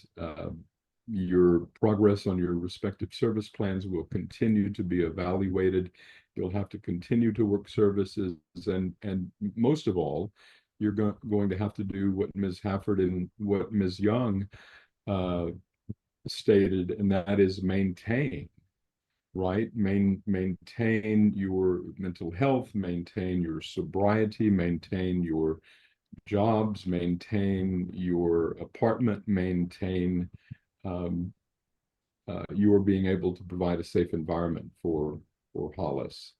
your progress on your respective service plans will continue to be evaluated. You'll have to continue to work services, and most of all, you're going to have to do what Ms. Hafford and what Ms. Young stated, and that is maintain, right? Maintain your mental health, maintain your sobriety, maintain your jobs, maintain your apartment, maintain your being able to provide a safe environment for Hollis,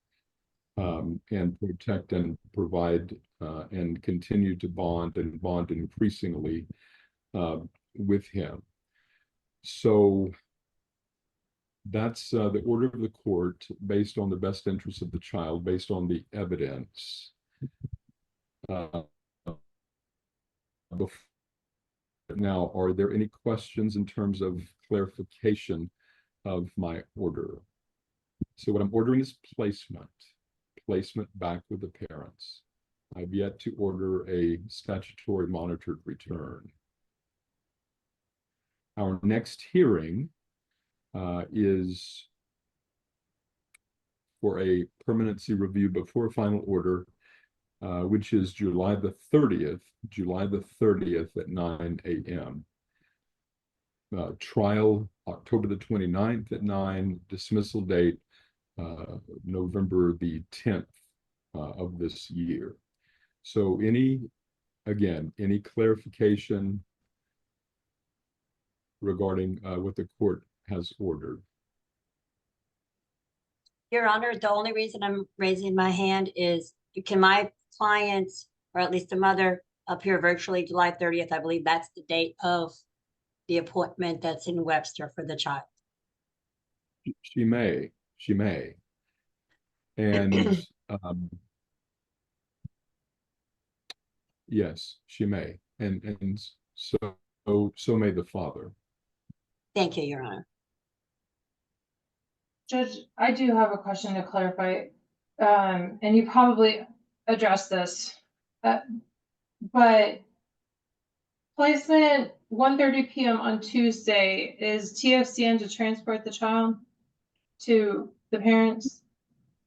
and protect and provide and continue to bond increasingly with him. So that's the order of the court, based on the best interest of the child, based on the evidence. Now, are there any questions in terms of clarification of my order? So what I'm ordering is placement back with the parents. I've yet to order a statutory monitored return. Our next hearing is for a permanency review before final order, which is July the 30th at 9 a.m. Trial October the 29th at 9, dismissal date November the 10th of this year. So any clarification regarding what the court has ordered? Your Honor, the only reason I'm raising my hand is, can my clients, or at least the mother, appear virtually July 30th? I believe that's the date of the appointment that's in Webster for the child. She may. she may. And yes, she may. And so may the father. Thank you, Your Honor. Judge, I do have a question to clarify, and you probably addressed this, but placement 1:30 p.m. on Tuesday, is TFCN to transport the child to the parents,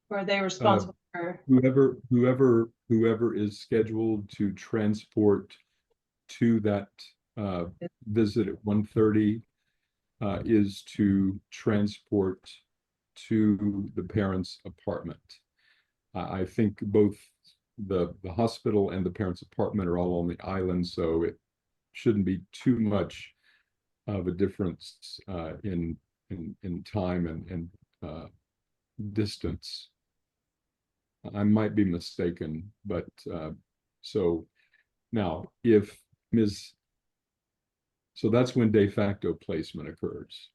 or are they responsible for? Whoever is scheduled to transport to that visit at 1:30 is to transport to the parents' apartment. I think both the hospital and the parents' apartment are all on the island, so it shouldn't be too much of a difference in time and distance. I might be mistaken, but so now if so that's when de facto placement occurs.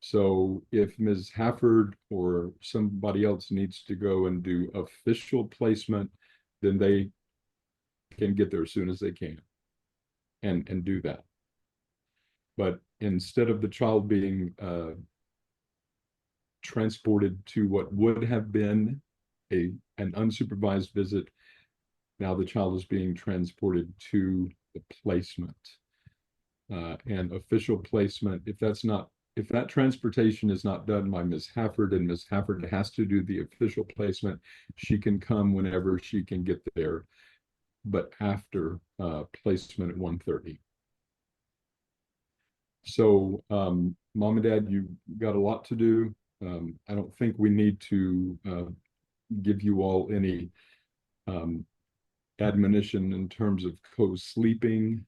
So if Ms. Hafford or somebody else needs to go and do official placement, then they can get there as soon as they can and do that. But instead of the child being transported to what would have been an unsupervised visit, now the child is being transported to the placement. And official placement, if that transportation is not done by Ms. Hafford and Ms. Hafford has to do the official placement, she can come whenever she can get there, but after placement at 1:30. So Mom and Dad, you got a lot to do. I don't think we need to give you all any admonition in terms of co-sleeping.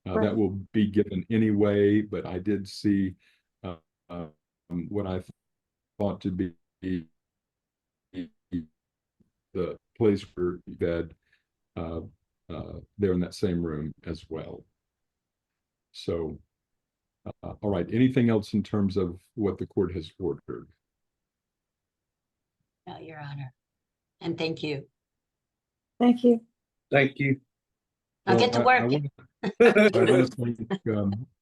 That will be given anyway, but I did see what I thought to be the place for bed there in that same room as well. So, all right, anything else in terms of what the court has ordered? No, Your Honor. And thank you. Thank you. Thank you. I'll get to work.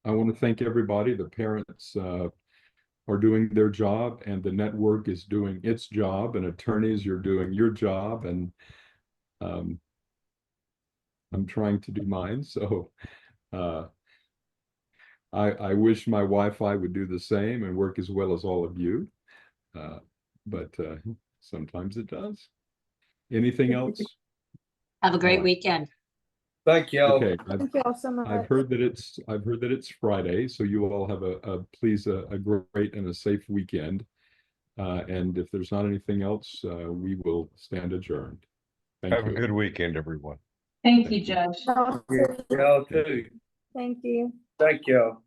I want to thank everybody. The parents are doing their job, and the network is doing its job, and attorneys, you're doing your job, and I'm trying to do mine. So I wish my Wi-Fi would do the same and work as well as all of you, but sometimes it does. Anything else? Have a great weekend. Thank y'all. Okay, Thank y'all so much. I've heard that it's Friday, so you all have please a great and a safe weekend. And if there's not anything else, we will stand adjourned. Thank Have you. a good weekend, everyone. Thank you, Judge. Y'all too. Thank you. Thank y'all.